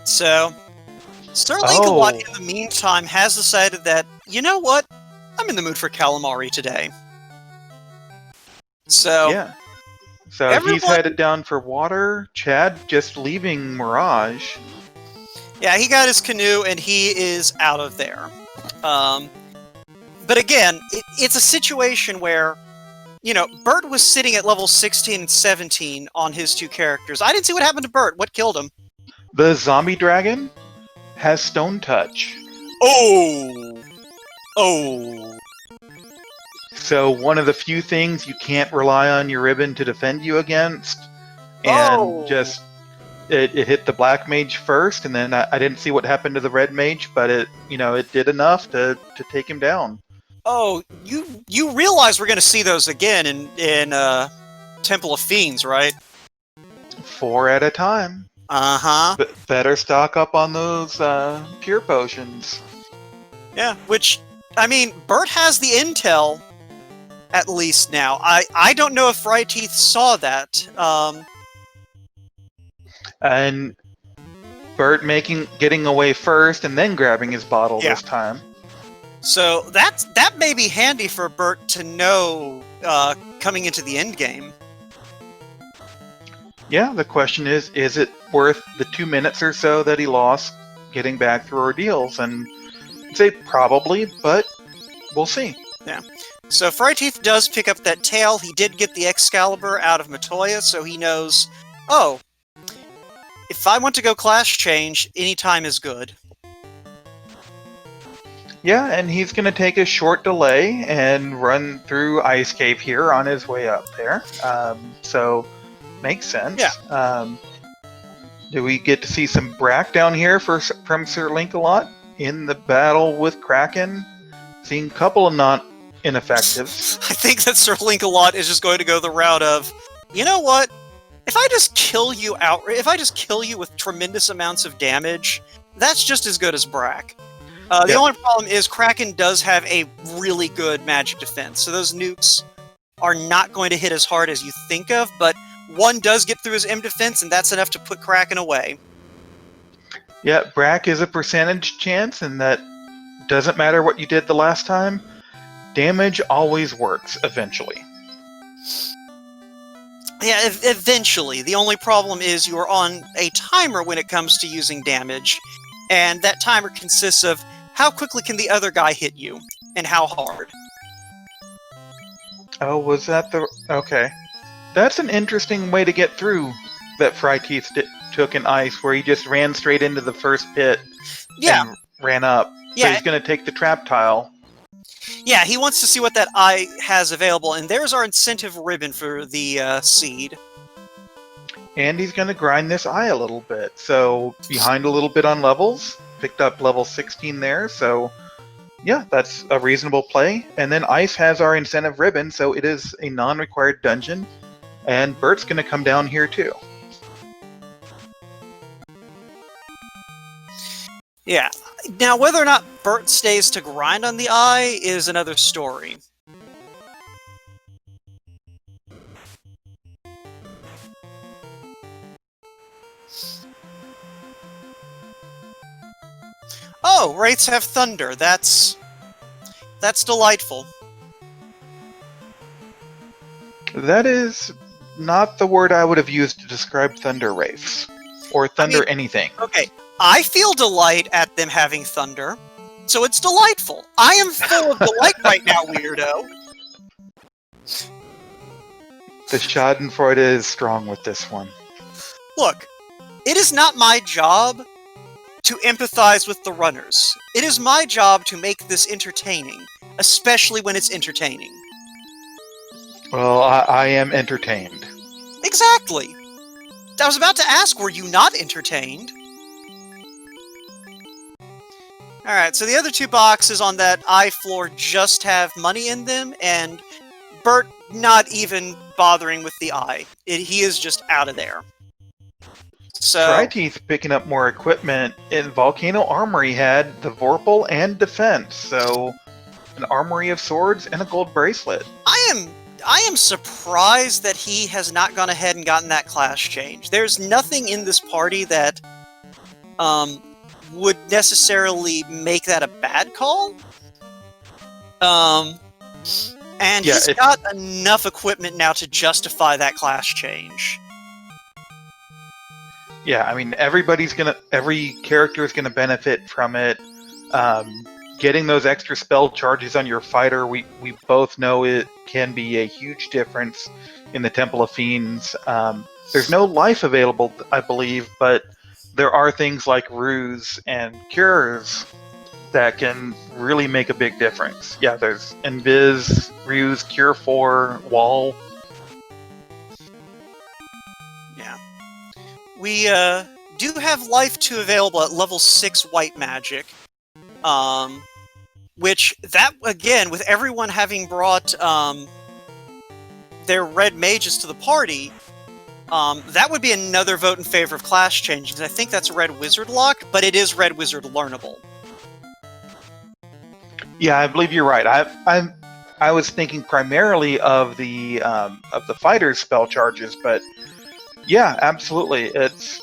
So, Sir Linkalot, in the meantime, has decided that, you know what? I'm in the mood for calamari today. So, yeah. So he's headed down for water. Chad just leaving Mirage. Yeah, he got his canoe and he is out of there. But again, it's a situation where, you know, Bert was sitting at level 16 and 17 on his two characters. I didn't see what happened to Bert. What killed him? The zombie dragon has stone touch. Oh! So one of the few things you can't rely on your ribbon to defend you against. And just it hit the black mage first, and then I didn't see what happened to the red mage, but it did enough to take him down. Oh, you realize we're going to see those again in Temple of Fiends, right? 4 at a time. Uh-huh. But better stock up on those cure potions. Yeah, which, I mean, Bert has the intel, at least now. I don't know if Fryteeth saw that. And Bert getting away first and then grabbing his bottle this time. So that may be handy for Bert to know coming into the end game. Yeah, the question is it worth the 2 minutes or so that he lost getting back through ordeals? And I'd say probably, but we'll see. Yeah. So Fryteeth does pick up that tail. He did get the Excalibur out of Matoya, so he knows, oh, if I want to go class change, any time is good. Yeah, and he's going to take a short delay and run through Ice Cave here on his way up there. So, makes sense. Yeah. Do we get to see some Brack down here from Sir Linkalot in the battle with Kraken? Seeing a couple of non-ineffectives. I think that Sir Linkalot is just going to go the route of, you know what? If I just kill you with tremendous amounts of damage, that's just as good as Brack. The only problem is Kraken does have a really good magic defense, so those nukes are not going to hit as hard as you think of, but one does get through his M defense, and that's enough to put Kraken away. Yeah, Brack is a percentage chance, and that doesn't matter what you did the last time. Damage always works, eventually. Yeah, eventually. The only problem is you are on a timer when it comes to using damage, and that timer consists of how quickly can the other guy hit you, and how hard. Oh, was that the... Okay. That's an interesting way to get through that Fryteeth took in Ice, where he just ran straight into the first pit and ran up. Yeah. So he's going to take the trap tile. Yeah, he wants to see what that eye has available, and there's our incentive ribbon for the seed. And he's going to grind this eye a little bit. So, behind a little bit on levels. Picked up level 16 there, so yeah, that's a reasonable play. And then Ice has our incentive ribbon, so it is a non-required dungeon. And Bert's going to come down here too. Yeah. Now, whether or not Bert stays to grind on the eye is another story. Oh, Wraiths have thunder. That's delightful. That is not the word I would have used to describe thunder wraiths. Or thunder anything. Okay, I feel delight at them having thunder. So it's delightful. I am full of delight right now, weirdo. The Schadenfreude is strong with this one. Look, it is not my job to empathize with the runners. It is my job to make this entertaining, especially when it's entertaining. Well, I am entertained. Exactly. I was about to ask, were you not entertained? Alright, so the other two boxes on that I floor just have money in them, and Bert not even bothering with the eye. He is just out of there. So, Dryteeth picking up more equipment. In Volcano Armory had the Vorpal and Defense, so an armory of swords and a gold bracelet. I am surprised that he has not gone ahead and gotten that class change. There's nothing in this party that would necessarily make that a bad call. And Yeah, he's got enough equipment now to justify that class change. Yeah, I mean, every character is gonna benefit from it. Getting those extra spell charges on your fighter, we both know it can be a huge difference in the Temple of Fiends. There's no life available, I believe, but there are things like Ruse and Cures that can really make a big difference. Yeah, there's Invis, Ruse, Cure 4, Wall. Yeah. We do have Life 2 available at level 6 White Magic. Which, that, again, with everyone having brought their red mages to the party, that would be another vote in favor of class changes. I think that's Red Wizard lock, but it is Red Wizard learnable. Yeah, I believe you're right. I was thinking primarily of the fighter's spell charges, but yeah, absolutely. It's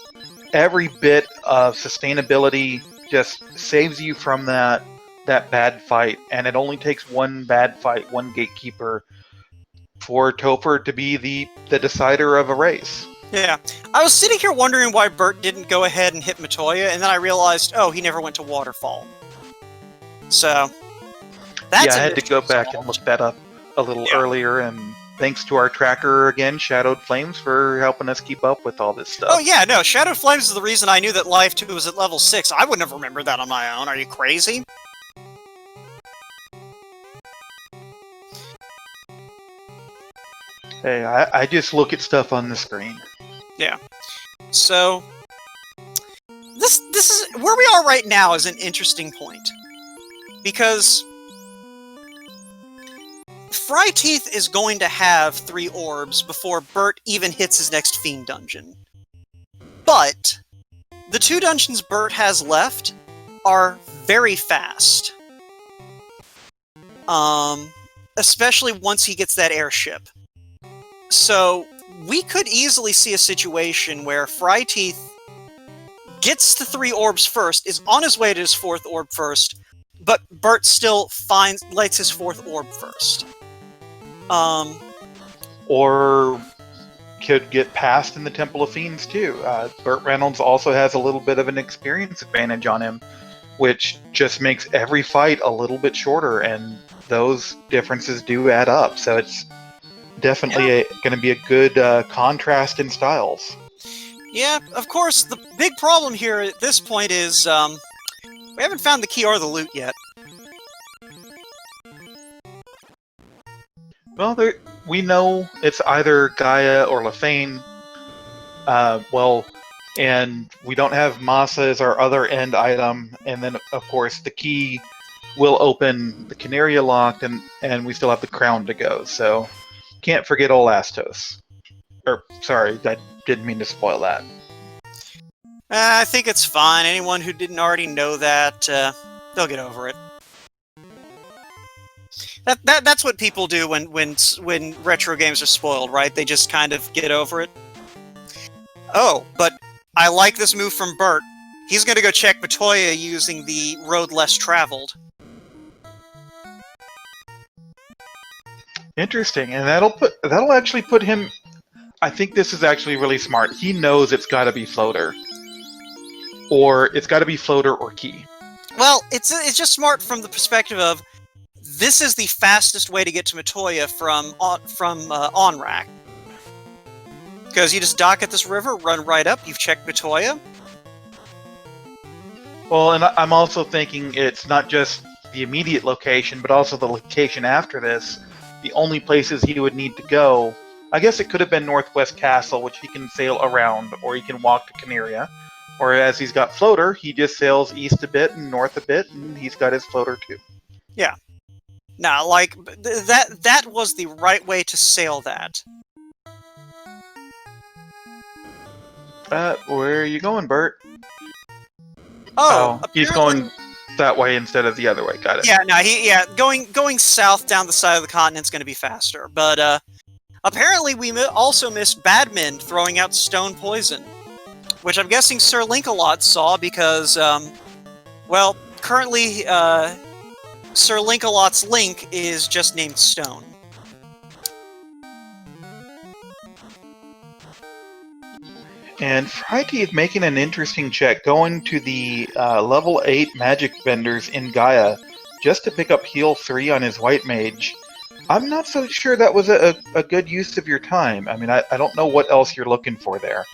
every bit of sustainability just saves you from that bad fight, and it only takes one bad fight, one gatekeeper, for Topher to be the decider of a race. Yeah. I was sitting here wondering why Bert didn't go ahead and hit Matoya, and then I realized, oh, he never went to Waterfall. So, that's I had to go back and look that up a little earlier, and thanks to our tracker again, Shadowed Flames, for helping us keep up with all this stuff. Oh yeah, no, Shadowed Flames is the reason I knew that Life 2 was at level 6. I wouldn't have remembered that on my own. Are you crazy? Hey, I just look at stuff on the screen. Yeah. So, this is where we are right now is an interesting point, because Fryteeth is going to have 3 orbs before Bert even hits his next Fiend dungeon. But the 2 dungeons Bert has left are very fast. Especially once he gets that airship. So, we could easily see a situation where Fryteeth gets the 3 orbs first, is on his way to his 4th orb first, but Bert still lights his 4th orb first. Or could get past in the Temple of Fiends too. Burt Reynolds also has a little bit of an experience advantage on him, which just makes every fight a little bit shorter, and those differences do add up. So it's definitely going to be a good contrast in styles. Yeah, of course, the big problem here at this point is we haven't found the key or the loot yet. Well, we know it's either Gaia or Lefane. And we don't have Masa as our other end item. And then, of course, the key will open the Canaria locked, and we still have the crown to go. So, can't forget old Astos. Or, sorry, I didn't mean to spoil that. I think it's fine. Anyone who didn't already know that, they'll get over it. That's what people do when retro games are spoiled, right? They just kind of get over it. Oh, but I like this move from Bert. He's going to go check Matoya using the road less traveled. Interesting, and that'll actually put him. I think this is actually really smart. He knows it's got to be floater, or it's got to be floater or key. Well, it's just smart from the perspective of this is the fastest way to get to Matoya from Onrak. Because you just dock at this river, run right up, you've checked Matoya. Well, and I'm also thinking it's not just the immediate location, but also the location after this. The only places he would need to go, I guess it could have been Northwest Castle, which he can sail around, or he can walk to Canaria. Or as he's got floater, he just sails east a bit and north a bit, and he's got his floater too. Yeah. Now, like, that was the right way to sail that. Where are you going, Bert? Oh, he's going that way instead of the other way. Got it. Yeah, no, going south down the side of the continent's going to be faster. But apparently we also missed Badman throwing out stone poison, which I'm guessing Sir Linkalot saw because, well, currently Sir Linkalot's link is just named Stone. And Friteeth making an interesting check, going to the level 8 magic vendors in Gaia just to pick up heal 3 on his white mage. I'm not so sure that was a good use of your time. I mean, I don't know what else you're looking for there.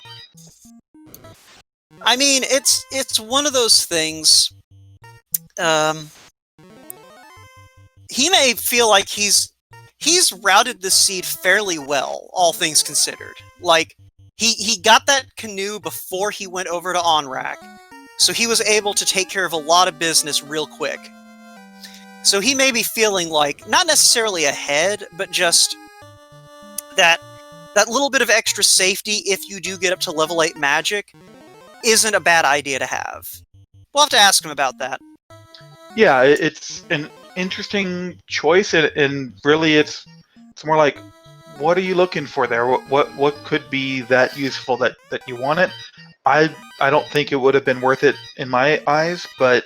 I mean, it's one of those things. He may feel like he's routed the seed fairly well, all things considered. Like, he got that canoe before he went over to Onrak, so he was able to take care of a lot of business real quick. So he may be feeling like, not necessarily ahead, but just that little bit of extra safety if you do get up to level 8 magic isn't a bad idea to have. We'll have to ask him about that. Yeah, it's an interesting choice, and really it's more like, what are you looking for there? What could be that useful that you want it? I don't think it would have been worth it in my eyes, but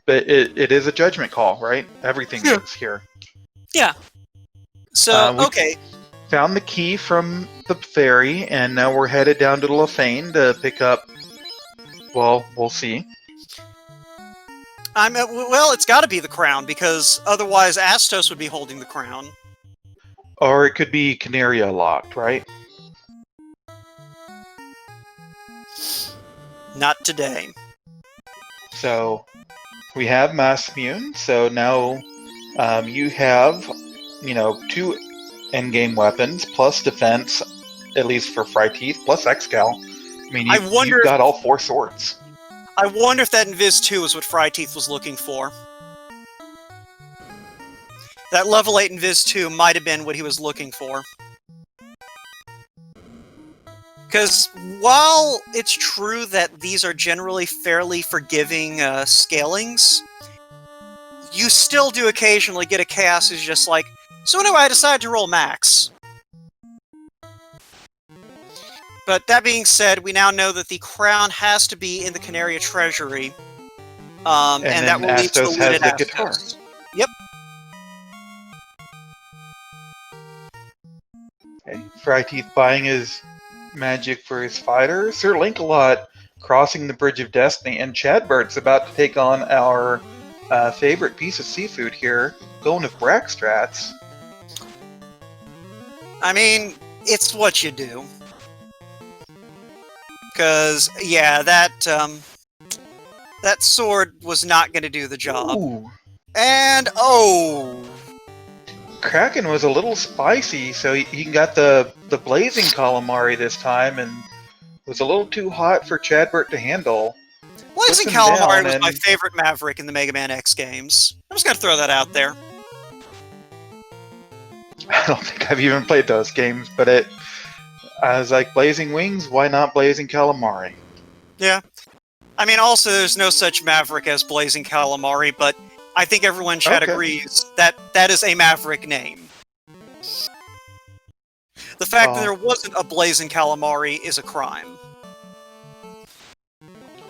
it is a judgment call, right? Everything is here. Yeah. So okay. Found the key from the ferry, and now we're headed down to Lefane to pick up. Well, we'll see. Well, it's got to be the crown, because otherwise Astos would be holding the crown. Or it could be Canaria locked, right? Not today. So, we have Mass Immune, so now you have, 2 endgame weapons, plus defense, at least for Friteeth, plus Excal. I mean, you've got all 4 swords. I wonder if that Invis 2 is what Friteeth was looking for. That level 8 Invis 2 might have been what he was looking for. Because while it's true that these are generally fairly forgiving scalings, you still do occasionally get a chaos who's just like, so anyway, I decided to roll max. But that being said, we now know that the crown has to be in the Canaria Treasury, and that will lead to the looted has the guitar. Yep. Okay. Friteeth buying his magic for his fighter. Sir Linkalot crossing the Bridge of Destiny, and Chadbert's about to take on our favorite piece of seafood here, going with Brackstrats. I mean, it's what you do. Because, yeah, that sword was not going to do the job. Ooh. And, Kraken was a little spicy, so he got the blazing calamari this time, and was a little too hot for Chadbert to handle. Blazing calamari was my favorite Maverick in the Mega Man X games. I'm just going to throw that out there. I don't think I've even played those games, but I was like, Blazing Wings, why not Blazing Calamari? Yeah. I mean, also, there's no such Maverick as Blazing Calamari, but I think everyone in chat agrees that that is a Maverick name. The fact that there wasn't a Blazing Calamari is a crime.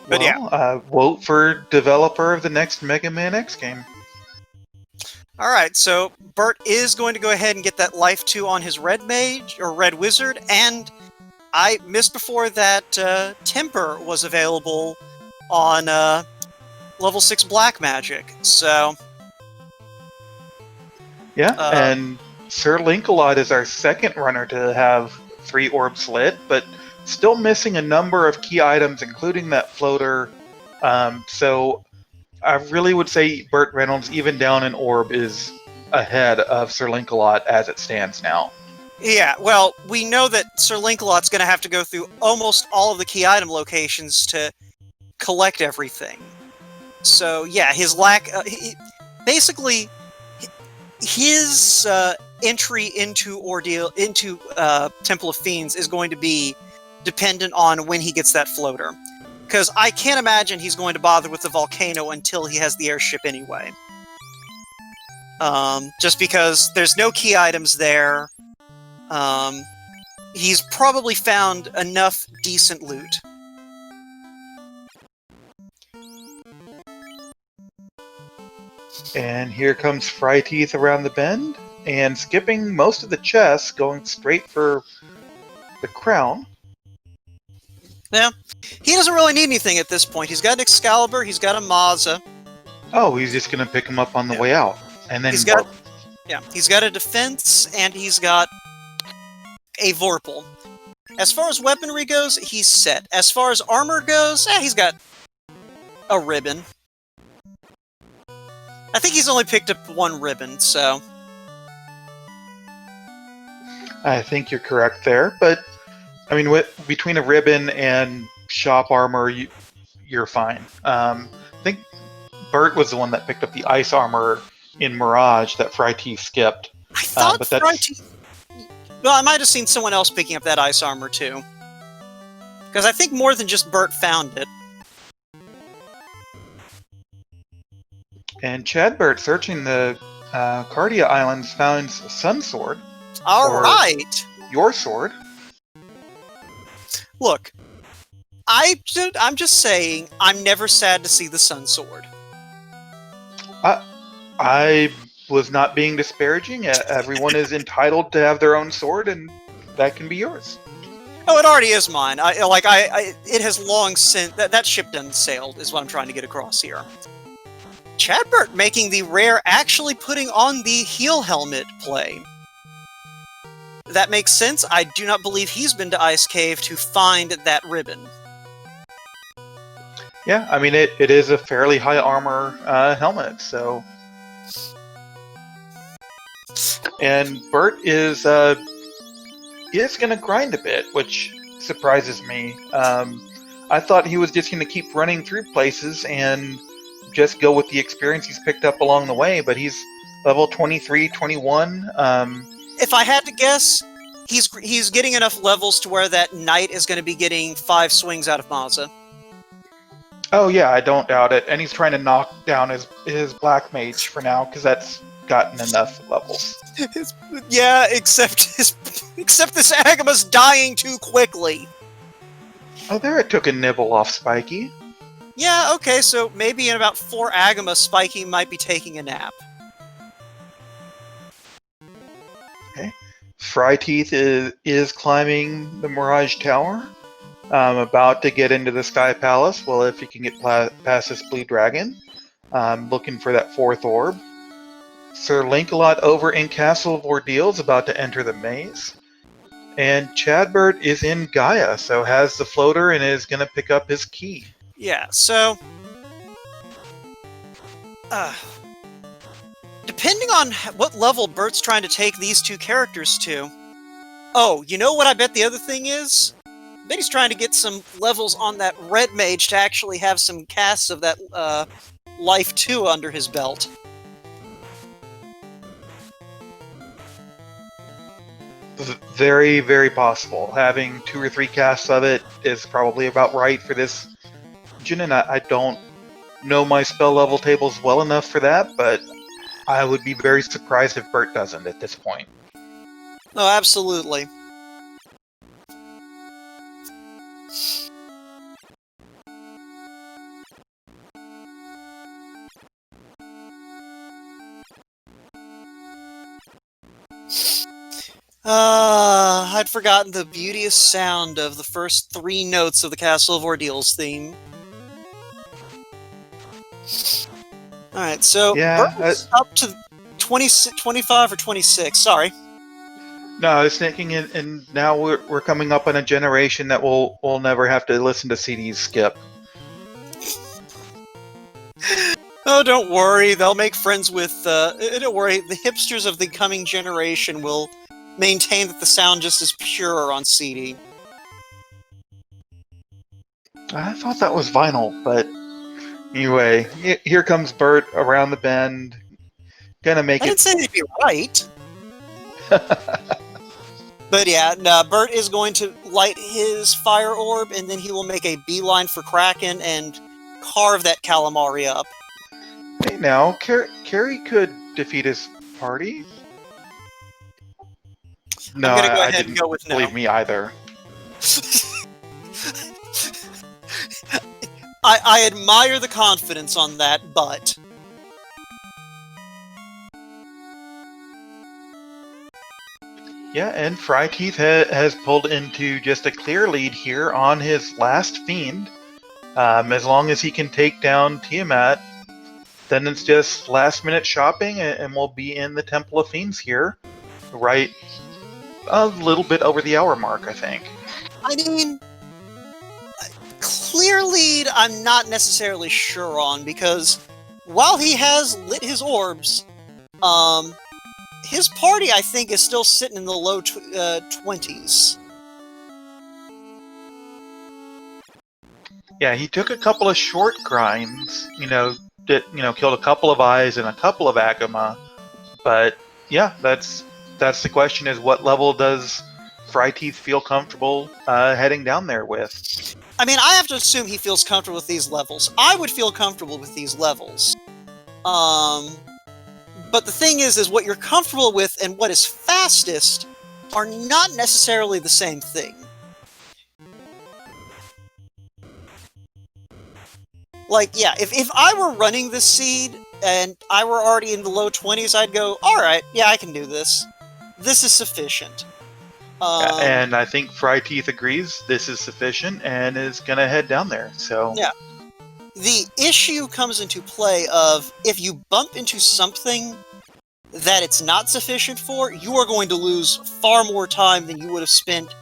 But yeah. Vote for developer of the next Mega Man X game. Alright, so Bert is going to go ahead and get that Life 2 on his Red Mage, or Red Wizard, and I missed before that Temper was available on level 6 black magic. So Yeah, and Sir Linkalot is our second runner to have 3 orbs lit, but still missing a number of key items, including that floater. So I really would say Burt Reynolds, even down in orb, is ahead of Sir Linkalot as it stands now. yeah, well, we know that Sir Linkalot's going to have to go through almost all of the key item locations to collect everything. So yeah, his lack, basically, his entry into Temple of Fiends is going to be dependent on when he gets that floater. Because I can't imagine he's going to bother with the volcano until he has the airship anyway. Just because there's no key items there. He's probably found enough decent loot. And here comes Fryteeth around the bend, and skipping most of the chests, going straight for the crown. Yeah, he doesn't really need anything at this point. He's got an Excalibur, he's got a Mazza. Oh, he's just going to pick him up on the way out. And then he's got a defense, and he's got a Vorpal. As far as weaponry goes, he's set. As far as armor goes, he's got a ribbon. I think he's only picked up one ribbon, so... I think you're correct there, but I mean, between a ribbon and shop armor, you're fine. I think Burt was the one that picked up the ice armor in Mirage that Fryteeth skipped. I thought Fryteeth... Well, I might have seen someone else picking up that ice armor, too. Because I think more than just Burt found it. And Chadbert, searching the Cardia Islands, found Sun Sword. Alright! Your sword. Look, I'm just saying, I'm never sad to see the Sun Sword. I was not being disparaging. Everyone is entitled to have their own sword, and that can be yours. Oh, it already is mine. It has long since... That ship done sailed, is what I'm trying to get across here. Chadbert making the rare actually putting on the heel helmet play. That makes sense. I do not believe he's been to Ice Cave to find that ribbon. Yeah, I mean, it is a fairly high armor helmet, so... And Burt is going to grind a bit, which surprises me. I thought he was just going to keep running through places and just go with the experience he's picked up along the way, but he's level 23, 21. If I had to guess, he's getting enough levels to where that knight is going to be getting 5 swings out of Mazza. Oh yeah, I don't doubt it. And he's trying to knock down his black mage for now, because that's gotten enough levels. Yeah, except this Agama's dying too quickly. Oh, there it took a nibble off Spiky. Yeah, okay, so maybe in about 4 Agama, Spiky might be taking a nap. Okay. Fryteeth is climbing the Mirage Tower. About to get into the Sky Palace. Well, if he can get past this Blue Dragon. Looking for that 4th orb. Sir Linkalot over in Castle of Ordeals, about to enter the maze. And Chadbert is in Gaia, so has the floater and is going to pick up his key. Yeah, so... depending on what level Bert's trying to take these 2 characters to... Oh, you know what I bet the other thing is? I bet he's trying to get some levels on that red mage to actually have some casts of that Life 2 under his belt. Very, very possible. Having 2 or 3 casts of it is probably about right for this Jin, and I don't know my spell level tables well enough for that, but I would be very surprised if Burt doesn't at this point. Oh, absolutely. I'd forgotten the beauteous sound of the first 3 notes of the Castle of Ordeals theme. Alright, so Yeah, Burt's up to 25 or 26, sorry. No, I was thinking, and now we're coming up on a generation that will never have to listen to CDs skip. Oh, don't worry. They'll make friends with. Don't worry. The hipsters of the coming generation will maintain that the sound just is pure on CD. I thought that was vinyl, but anyway, here comes Bert around the bend. Gonna make I it. didn't say they'd be right. But yeah, no, Bert is going to light his fire orb, and then he will make a beeline for Kraken and carve that calamari up. Hey, now, Carrie could defeat his party. No, I'm gonna go I ahead didn't and go with no. believe me either. I admire the confidence on that, but... Yeah, and Fryteeth has pulled into just a clear lead here on his last fiend. As long as he can take down Tiamat, then it's just last-minute shopping, and we'll be in the Temple of Fiends here, right a little bit over the hour mark, I think. I mean, clear lead I'm not necessarily sure on, because while he has lit his orbs, his party, I think, is still sitting in the low 20s. Yeah, he took a couple of short grinds, killed a couple of eyes and a couple of Agama, but yeah, that's the question: is what level does Fryteeth feel comfortable heading down there with? I mean, I have to assume he feels comfortable with these levels. I would feel comfortable with these levels. But the thing is what you're comfortable with and what is fastest are not necessarily the same thing. Like, yeah, if I were running this seed and I were already in the low 20s, I'd go, alright, yeah, I can do this. This is sufficient. And I think Fryteeth agrees this is sufficient and is going to head down there, so... Yeah. The issue comes into play of, if you bump into something that it's not sufficient for, you are going to lose far more time than you would have spent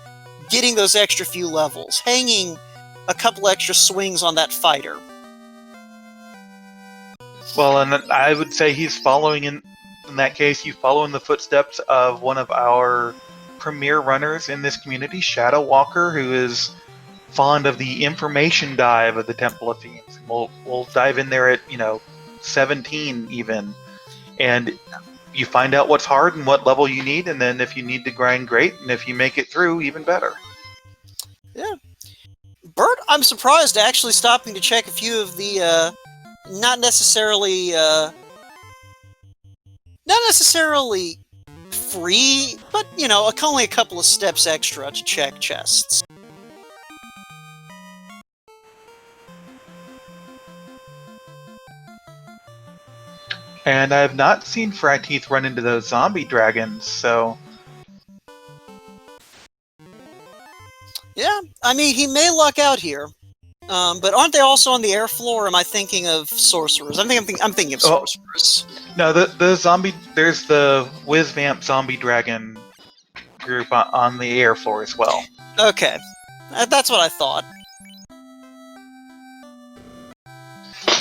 getting those extra few levels, hanging a couple extra swings on that fighter. Well, and I would say he's following, in that case, he's following the footsteps of one of our premier runners in this community, Shadow Walker, who is fond of the information dive of the Temple of Fiends. We'll dive in there at 17 even, and you find out what's hard and what level you need, and then if you need to grind, great, and if you make it through, even better. Yeah. Bert, I'm surprised actually stopping to check a few of the not necessarily free, but only a couple of steps extra to check chests. And I have not seen Fryteeth run into those zombie dragons, so... Yeah, I mean, he may luck out here. But aren't they also on the air floor, or am I thinking of sorcerers? I'm thinking of sorcerers. No, the zombie... There's the Whizvamp zombie dragon group on the air floor as well. Okay. That's what I thought.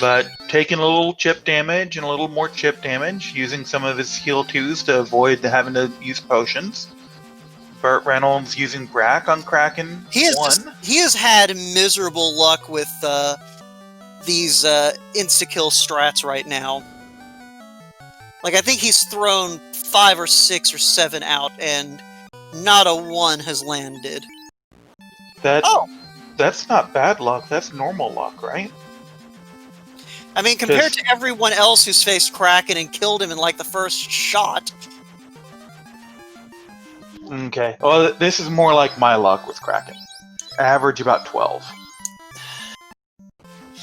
But taking a little chip damage and a little more chip damage, using some of his heal 2s to avoid having to use potions. Burt Reynolds using Brack on Kraken. He has had miserable luck with these insta-kill strats right now. Like, I think he's thrown 5 or 6 or 7 out, and not a one has landed. That's not bad luck, that's normal luck, right? I mean, compared to everyone else who's faced Kraken and killed him in, like, the first shot. Okay. Well, this is more like my luck with Kraken. Average about 12.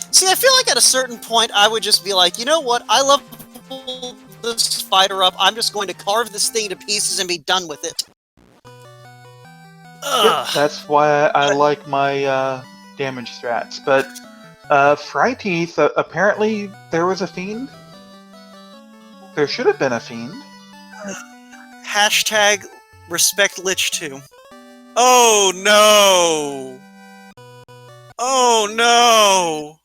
See, I feel like at a certain point, I would just be like, you know what? I level this fighter up. I'm just going to carve this thing to pieces and be done with it. Yep, that's why I like my damage strats. But Fryteeth, apparently there was a fiend. There should have been a fiend. Hashtag respect Lich 2. Oh no! Oh no!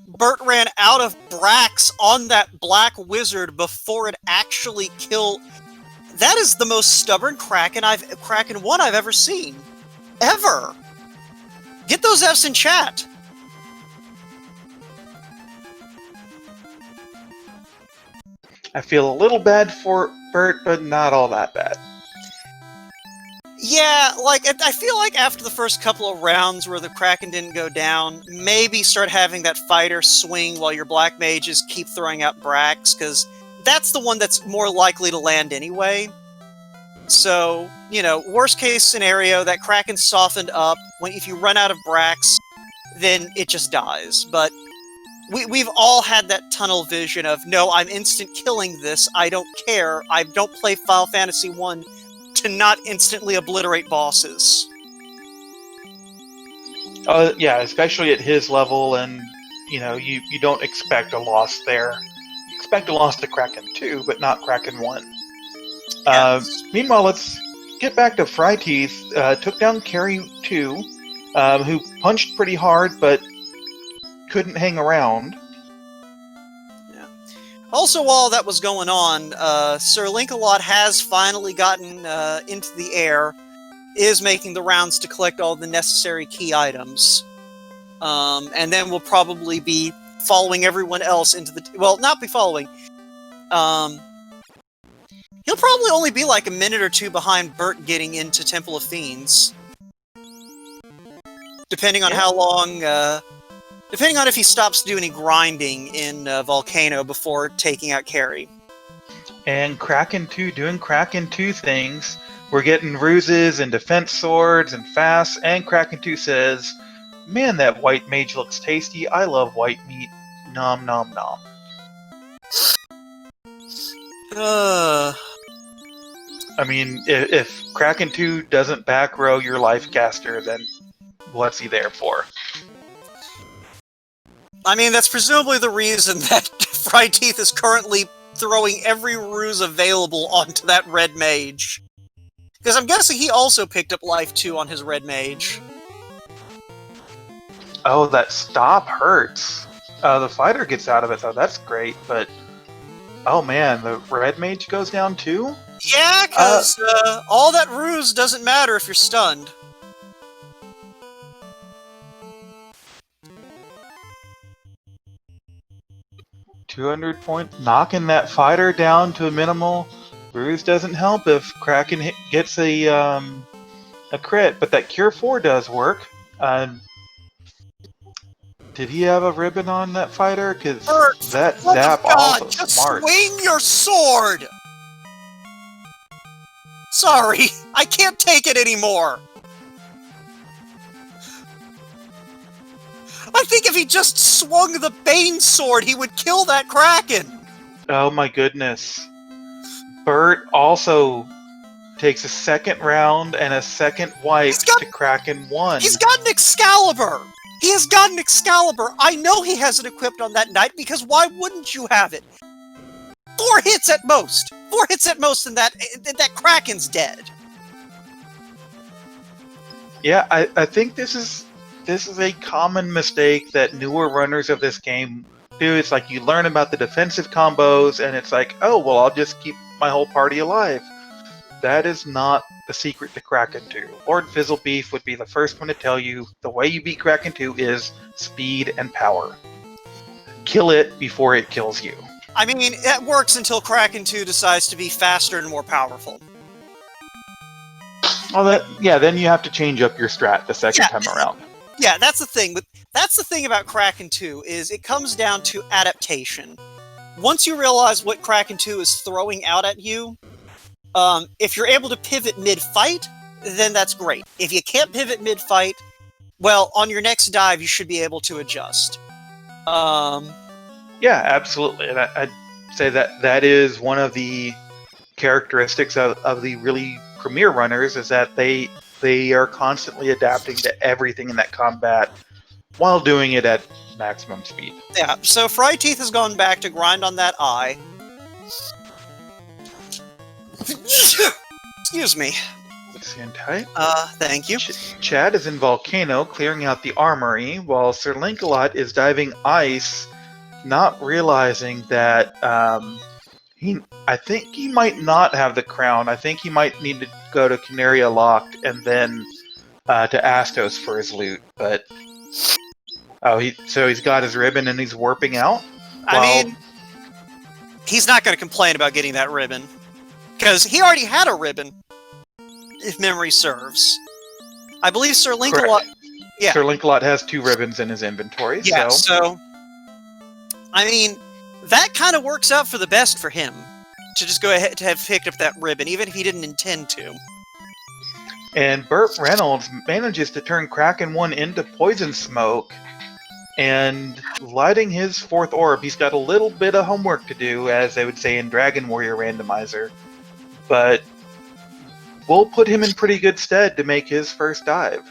Bert ran out of Brax on that black wizard before it actually killed. That is the most stubborn Kraken 1 I've ever seen. Ever! Get those Fs in chat! I feel a little bad for Bert, but not all that bad. Yeah, like, I feel like after the first couple of rounds where the Kraken didn't go down, maybe start having that fighter swing while your black mages keep throwing out Brax, because that's the one that's more likely to land anyway. So, you know, worst case scenario, that Kraken softened up. If you run out of Brax, then it just dies. But we've all had that tunnel vision of, no, I'm instant killing this, I don't care, I don't play Final Fantasy 1 to not instantly obliterate bosses. Yeah, especially at his level, and you know, you don't expect a loss there. You expect a loss to Kraken 2, but not Kraken 1. Yes. Meanwhile, let's get back to Fryteeth. Took down Carrie 2, who punched pretty hard, but couldn't hang around. Yeah. Also, while that was going on, Sir Linkalot has finally gotten into the air, is making the rounds to collect all the necessary key items. And then we'll probably be following everyone else into the... Well, not be following. He'll probably only be like a minute or two behind Bert getting into Temple of Fiends. Depending on how long... depending on if he stops to do any grinding in Volcano before taking out Carrie. And Kraken 2 doing Kraken 2 things. We're getting ruses and defense swords and fasts, and Kraken 2 says, "Man, that white mage looks tasty. I love white meat. Nom nom nom." I mean, if Kraken 2 doesn't back row your life caster, then what's he there for? I mean, that's presumably the reason that Fryteeth is currently throwing every ruse available onto that red mage. Because I'm guessing he also picked up life 2 on his red mage. Oh, that stop hurts. The fighter gets out of it, though. That's great, but... Oh man, the red mage goes down too? Yeah, because all that ruse doesn't matter if you're stunned. $200 point, knocking that fighter down to a minimal. Ruse doesn't help if Kraken gets a crit, but that Cure 4 does work. Did he have a ribbon on that fighter? Because that zap also just smart. Swing your sword! Sorry, I can't take it anymore! I think if he just swung the Bane sword, he would kill that Kraken! Oh my goodness. Bert also takes a second round and a second wipe to Kraken 1. He's got an Excalibur! He has got an Excalibur! I know he has it equipped on that knight, because why wouldn't you have it? 4 hits at most! 4 hits at most, and that Kraken's dead. Yeah, I think this is a common mistake that newer runners of this game do. It's like you learn about the defensive combos, and it's like, oh, well, I'll just keep my whole party alive. That is not the secret to Kraken 2. Lord Fizzlebeef would be the first one to tell you the way you beat Kraken 2 is speed and power. Kill it before it kills you. I mean, that works until Kraken 2 decides to be faster and more powerful. Well, then you have to change up your strat the second time around. Yeah, that's the thing. But that's the thing about Kraken 2, is it comes down to adaptation. Once you realize what Kraken 2 is throwing out at you, if you're able to pivot mid-fight, then that's great. If you can't pivot mid-fight, well, on your next dive, you should be able to adjust. Yeah, absolutely. And I'd say that is one of the characteristics of the really premier runners, is that they are constantly adapting to everything in that combat while doing it at maximum speed. Yeah, so Fryeteeth has gone back to grind on that eye. Excuse me. Stand tight. Thank you. Chad is in Volcano, clearing out the armory, while Sir Lancelot is diving ice, not realizing that I think he might not have the crown. I think he might need to go to Canaria Locked and then to Astos for his loot. But so he's got his ribbon and he's warping out. I mean, he's not going to complain about getting that ribbon because he already had a ribbon, if memory serves. I believe Sir Lancelot. Yeah, Sir Lancelot has 2 ribbons in his inventory. Yeah, so I mean, that kind of works out for the best for him to just go ahead to have picked up that ribbon, even if he didn't intend to. And Burt Reynolds manages to turn Kraken 1 into poison smoke and lighting his 4th orb. He's got a little bit of homework to do, as they would say in Dragon Warrior Randomizer, but we'll put him in pretty good stead to make his first dive.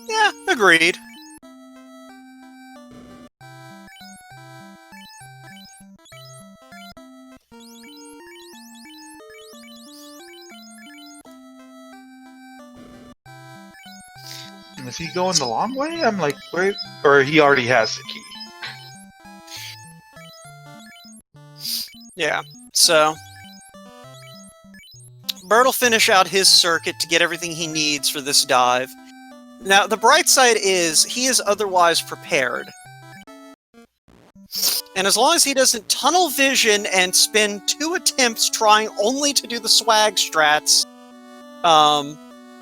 Yeah, agreed. Is he going the long way? I'm like, where? Or he already has the key. Yeah, so Bert will finish out his circuit to get everything he needs for this dive. Now, the bright side is he is otherwise prepared. And as long as he doesn't tunnel vision and spend 2 attempts trying only to do the swag strats,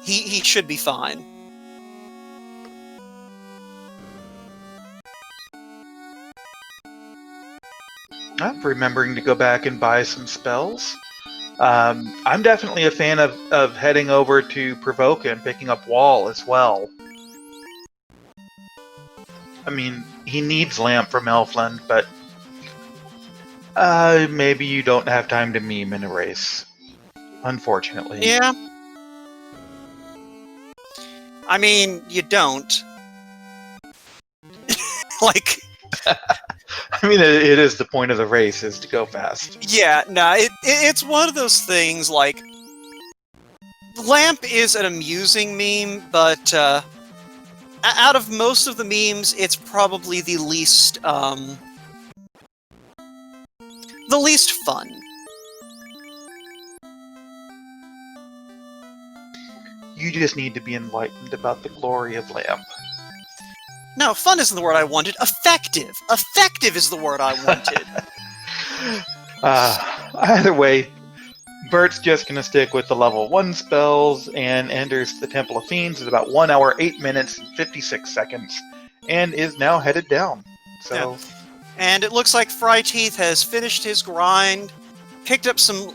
he should be fine. I'm remembering to go back and buy some spells. I'm definitely a fan of heading over to Provoke and picking up Wall as well. I mean, he needs Lamp from Elfland, but maybe you don't have time to meme in a race. Unfortunately. Yeah. I mean, you don't. Like... I mean, it is the point of the race, is to go fast. Yeah, no, it's one of those things, like... Lamp is an amusing meme, but, out of most of the memes, it's probably the least fun. You just need to be enlightened about the glory of Lamp. No, fun isn't the word I wanted. Effective! Effective is the word I wanted. Either way, Bert's just going to stick with the level 1 spells and enters the Temple of Fiends at about 1 hour, 8 minutes, and 56 seconds, and is now headed down. So, yeah. And it looks like Fryeteeth has finished his grind, picked up some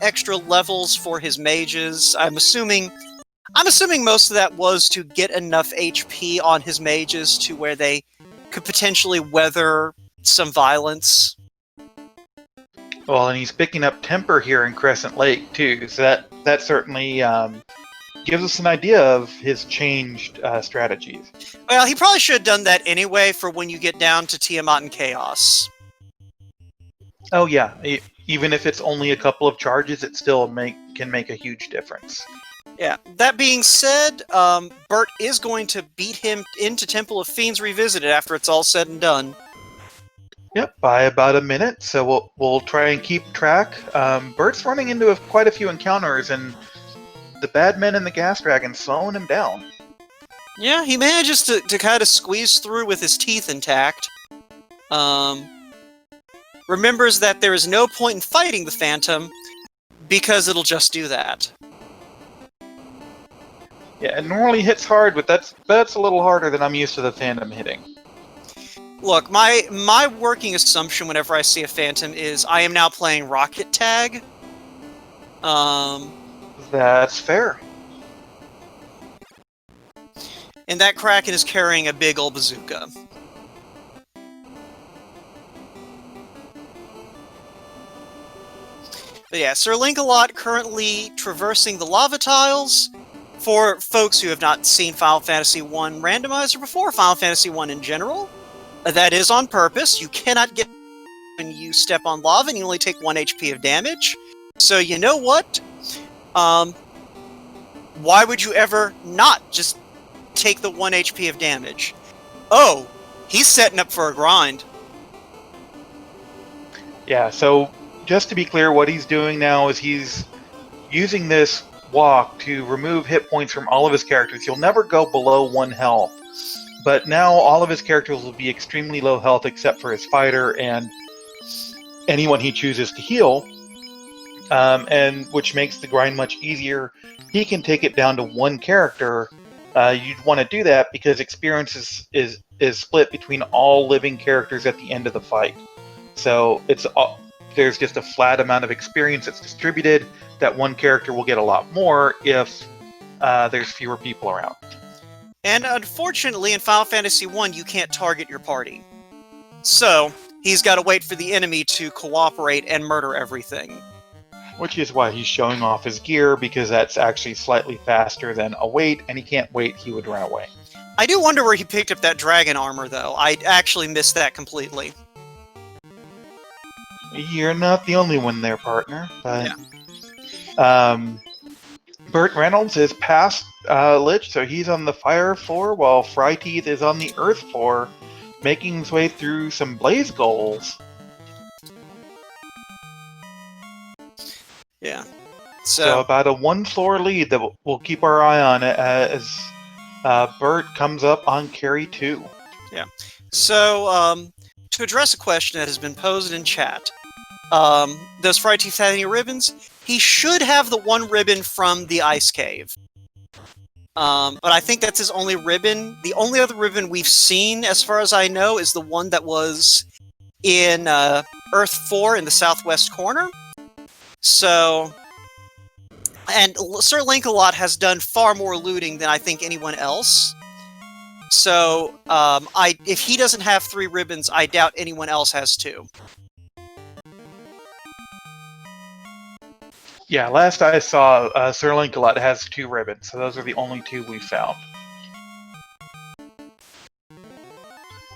extra levels for his mages. I'm assuming most of that was to get enough HP on his mages to where they could potentially weather some violence. Well, and he's picking up Temper here in Crescent Lake, too, so that certainly gives us an idea of his changed strategies. Well, he probably should have done that anyway for when you get down to Tiamat and Chaos. Oh, yeah. Even if it's only a couple of charges, it still can make a huge difference. Yeah, that being said, Bert is going to beat him into Temple of Fiends Revisited after it's all said and done. Yep, by about a minute, so we'll try and keep track. Bert's running into quite a few encounters, and the bad men and the gas dragon slowing him down. Yeah, he manages to kind of squeeze through with his teeth intact. Remembers that there is no point in fighting the Phantom, because it'll just do that. Yeah, it normally hits hard, but that's a little harder than I'm used to the Phantom hitting. Look, my working assumption whenever I see a Phantom is I am now playing Rocket Tag. That's fair. And that Kraken is carrying a big ol' bazooka. But yeah, Sir Lancelot currently traversing the lava tiles, for folks who have not seen Final Fantasy 1 Randomizer before, Final Fantasy 1 in general, that is on purpose. You cannot get when you step on lava, and you only take 1 HP of damage. So you know what? Why would you ever not just take the 1 HP of damage? Oh, he's setting up for a grind. Yeah, so just to be clear, what he's doing now is he's using this walk to remove hit points from all of his characters. He'll never go below 1 health, but now all of his characters will be extremely low health except for his fighter and anyone he chooses to heal, and which makes the grind much easier. He can take it down to 1 character. You'd want to do that because experience is split between all living characters at the end of the fight. So there's just a flat amount of experience that's distributed. That 1 character will get a lot more if there's fewer people around. And unfortunately, in Final Fantasy 1, you can't target your party. So he's got to wait for the enemy to cooperate and murder everything. Which is why he's showing off his gear, because that's actually slightly faster than a wait, and he can't wait, he would run away. I do wonder where he picked up that dragon armor, though. I actually missed that completely. You're not the only one there, partner. But yeah. Burt Reynolds is past Lich, so he's on the fire floor, while Fryteeth is on the earth floor, making his way through some blaze goals. Yeah. So about a 1-floor lead that we'll keep our eye on as Burt comes up on carry 2. Yeah. So, to address a question that has been posed in chat, does Fryteeth have any ribbons? He should have the 1 ribbon from the Ice Cave. But I think that's his only ribbon. The only other ribbon we've seen, as far as I know, is the one that was in Earth 4 in the southwest corner. So, and Sir Lancelot has done far more looting than I think anyone else. So, if he doesn't have 3 ribbons, I doubt anyone else has 2. Yeah, last I saw, Sir Lancelot has 2 ribbons, so those are the only 2 we found.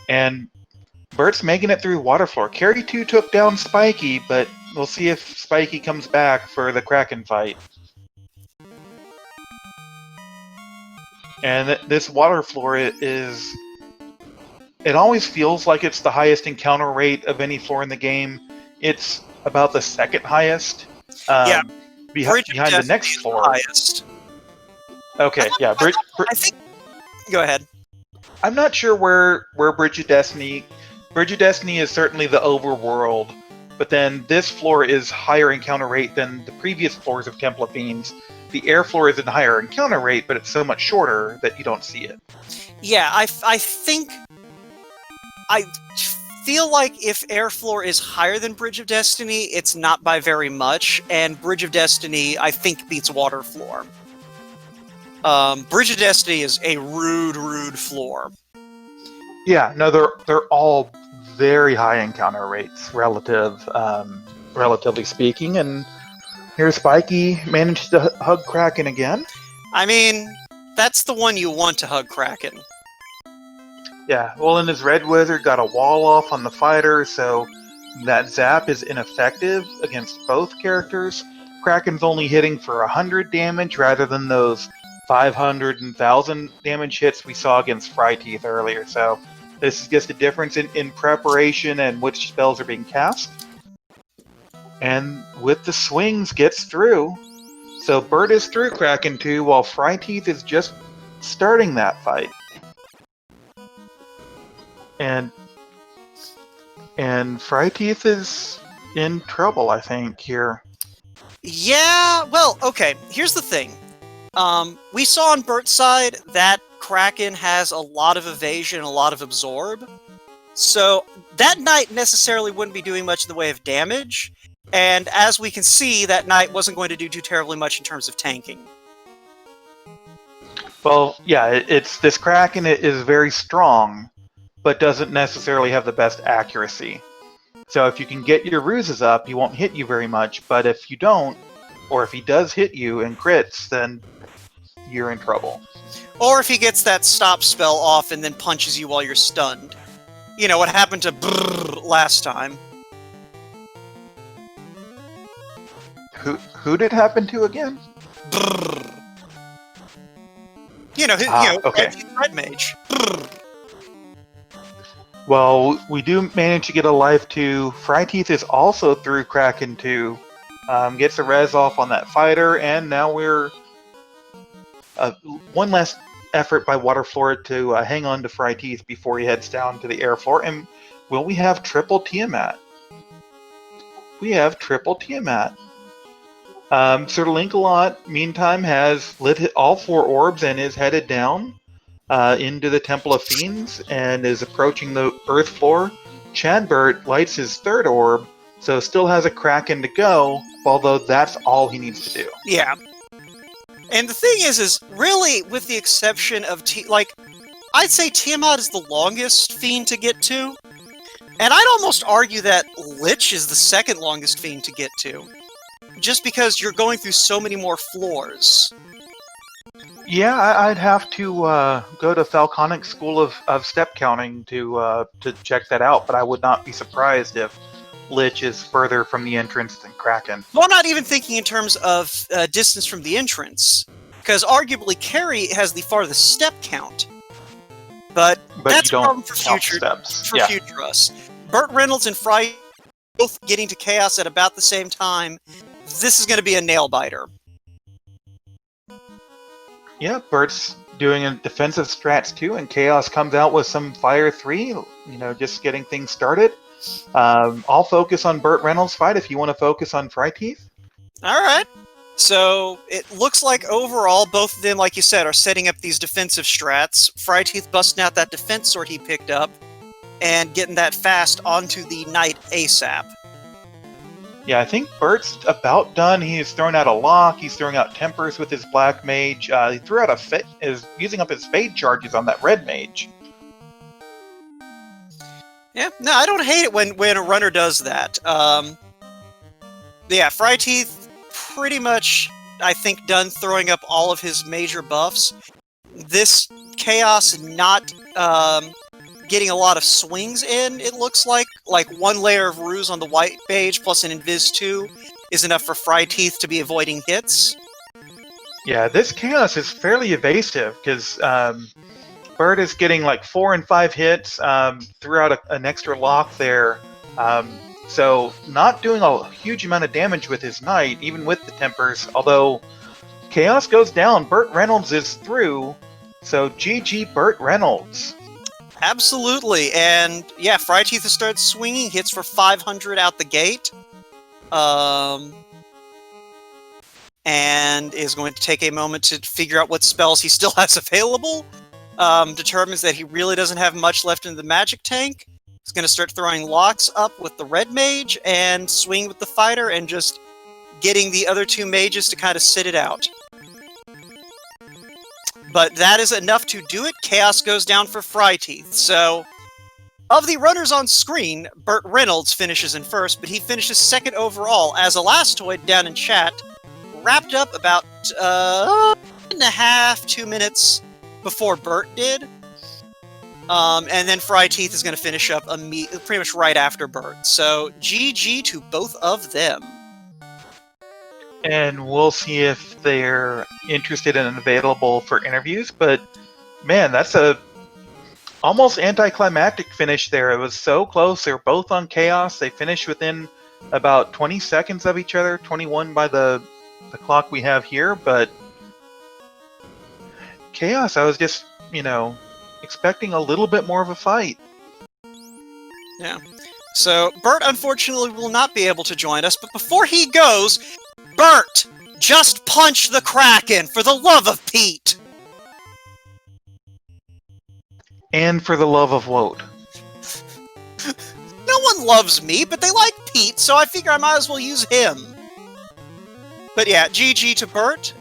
And Bert's making it through water floor. Carry 2 took down Spiky, but we'll see if Spiky comes back for the Kraken fight. And this water floor is... It always feels like it's the highest encounter rate of any floor in the game. It's about the 2nd highest. Yeah. Behind the next floor. Highest. Okay, yeah. I think... Go ahead. I'm not sure where Bridge of Destiny... Bridge of Destiny is certainly the overworld, but then this floor is higher encounter rate than the previous floors of Temple of Fiends. The air floor is in higher encounter rate, but it's so much shorter that you don't see it. Yeah, I think... I feel like if air floor is higher than Bridge of Destiny, it's not by very much, and Bridge of Destiny, I think, beats water floor. Bridge of Destiny is a rude floor. Yeah, no, they're all very high encounter rates, relatively speaking, and here Spiky managed to hug Kraken again. I mean, that's the one you want to hug Kraken. Yeah, well, and his Red Wizard got a wall off on the fighter, so that zap is ineffective against both characters. Kraken's only hitting for 100 damage rather than those 500 and 1,000 damage hits we saw against Fryteeth earlier, so this is just a difference in preparation and which spells are being cast. And with the swings, gets through. So Burt is through Kraken 2, while Fryteeth is just starting that fight. And Fryteeth is in trouble, I think, here. Yeah, well, okay, here's the thing. We saw on Burt's side that Kraken has a lot of evasion and a lot of absorb. So that knight necessarily wouldn't be doing much in the way of damage. And as we can see, that knight wasn't going to do too terribly much in terms of tanking. Well, yeah, this Kraken is very strong, but doesn't necessarily have the best accuracy. So if you can get your ruses up, he won't hit you very much, but if you don't, or if he does hit you and crits, then you're in trouble. Or if he gets that stop spell off and then punches you while you're stunned. You know, what happened to Brrr last time. Who did it happen to again? Brrr. You know, okay. Red Mage. Brrr. Well, we do manage to get a life 2. Fryteeth is also through Kraken 2. Gets a res off on that fighter, and now we're... one last effort by Waterfloor to hang on to Fryteeth before he heads down to the air floor. And will we have triple Tiamat? We have triple Tiamat. Sir Linkalot, meantime, has lit all 4 orbs and is headed down into the Temple of Fiends and is approaching the Earth floor. Chadbert lights his 3rd orb, so still has a Kraken to go, although that's all he needs to do. Yeah. And the thing is really, with the exception of I'd say Tiamat is the longest fiend to get to, and I'd almost argue that Lich is the 2nd longest fiend to get to. Just because you're going through so many more floors. Yeah, I'd have to go to Falconic School of Step Counting to check that out, but I would not be surprised if Lich is further from the entrance than Kraken. Well, I'm not even thinking in terms of distance from the entrance, because arguably Carrie has the farthest step count. But that's a problem for future us. Burt Reynolds and Fry both getting to Chaos at about the same time. This is going to be a nail-biter. Yeah, Bert's doing a defensive strats too, and Chaos comes out with some Fire 3, just getting things started. I'll focus on Burt Reynolds' fight if you want to focus on Fryteeth. Alright. So, it looks like overall, both of them, like you said, are setting up these defensive strats. Fryteeth busting out that defense sword he picked up, and getting that fast onto the knight ASAP. Yeah, I think Bert's about done. He's thrown out a lock. He's throwing out tempers with his black mage. He threw out is using up his fade charges on that red mage. Yeah, no, I don't hate it when a runner does that. Yeah, Fryteeth pretty much, I think, done throwing up all of his major buffs. This Chaos not getting a lot of swings in, it looks like. Like, 1 layer of Ruse on the white mage plus an Invis 2 is enough for Fryteeth to be avoiding hits. Yeah, this Chaos is fairly evasive, because Burt is getting like 4 and 5 hits, threw out an extra lock there. So not doing a huge amount of damage with his knight, even with the tempers, although Chaos goes down. Burt Reynolds is through, so GG Burt Reynolds. Absolutely, and yeah, Fryteeth has started swinging hits for 500 out the gate. And is going to take a moment to figure out what spells he still has available. Determines that he really doesn't have much left in the magic tank. He's going to start throwing locks up with the red mage and swing with the fighter and just getting the other 2 mages to kind of sit it out. But that is enough to do it. Chaos goes down for Fryteeth. So, of the runners on screen, Burt Reynolds finishes in first, but he finishes 2nd overall, as Elastoid down in chat wrapped up about 1.5, 2 minutes before Burt did. And then Fryteeth is going to finish up pretty much right after Burt. So, GG to both of them. And we'll see if they're interested and available for interviews. But, man, that's a almost anticlimactic finish there. It was so close. They were both on Chaos. They finished within about 20 seconds of each other. 21 by the clock we have here. But Chaos, I was just, expecting a little bit more of a fight. Yeah. So, Burt, unfortunately, will not be able to join us. But before he goes... Burt, just punch the Kraken, for the love of Pete! And for the love of Woat. No one loves me, but they like Pete, so I figure I might as well use him. But yeah, GG to Burt.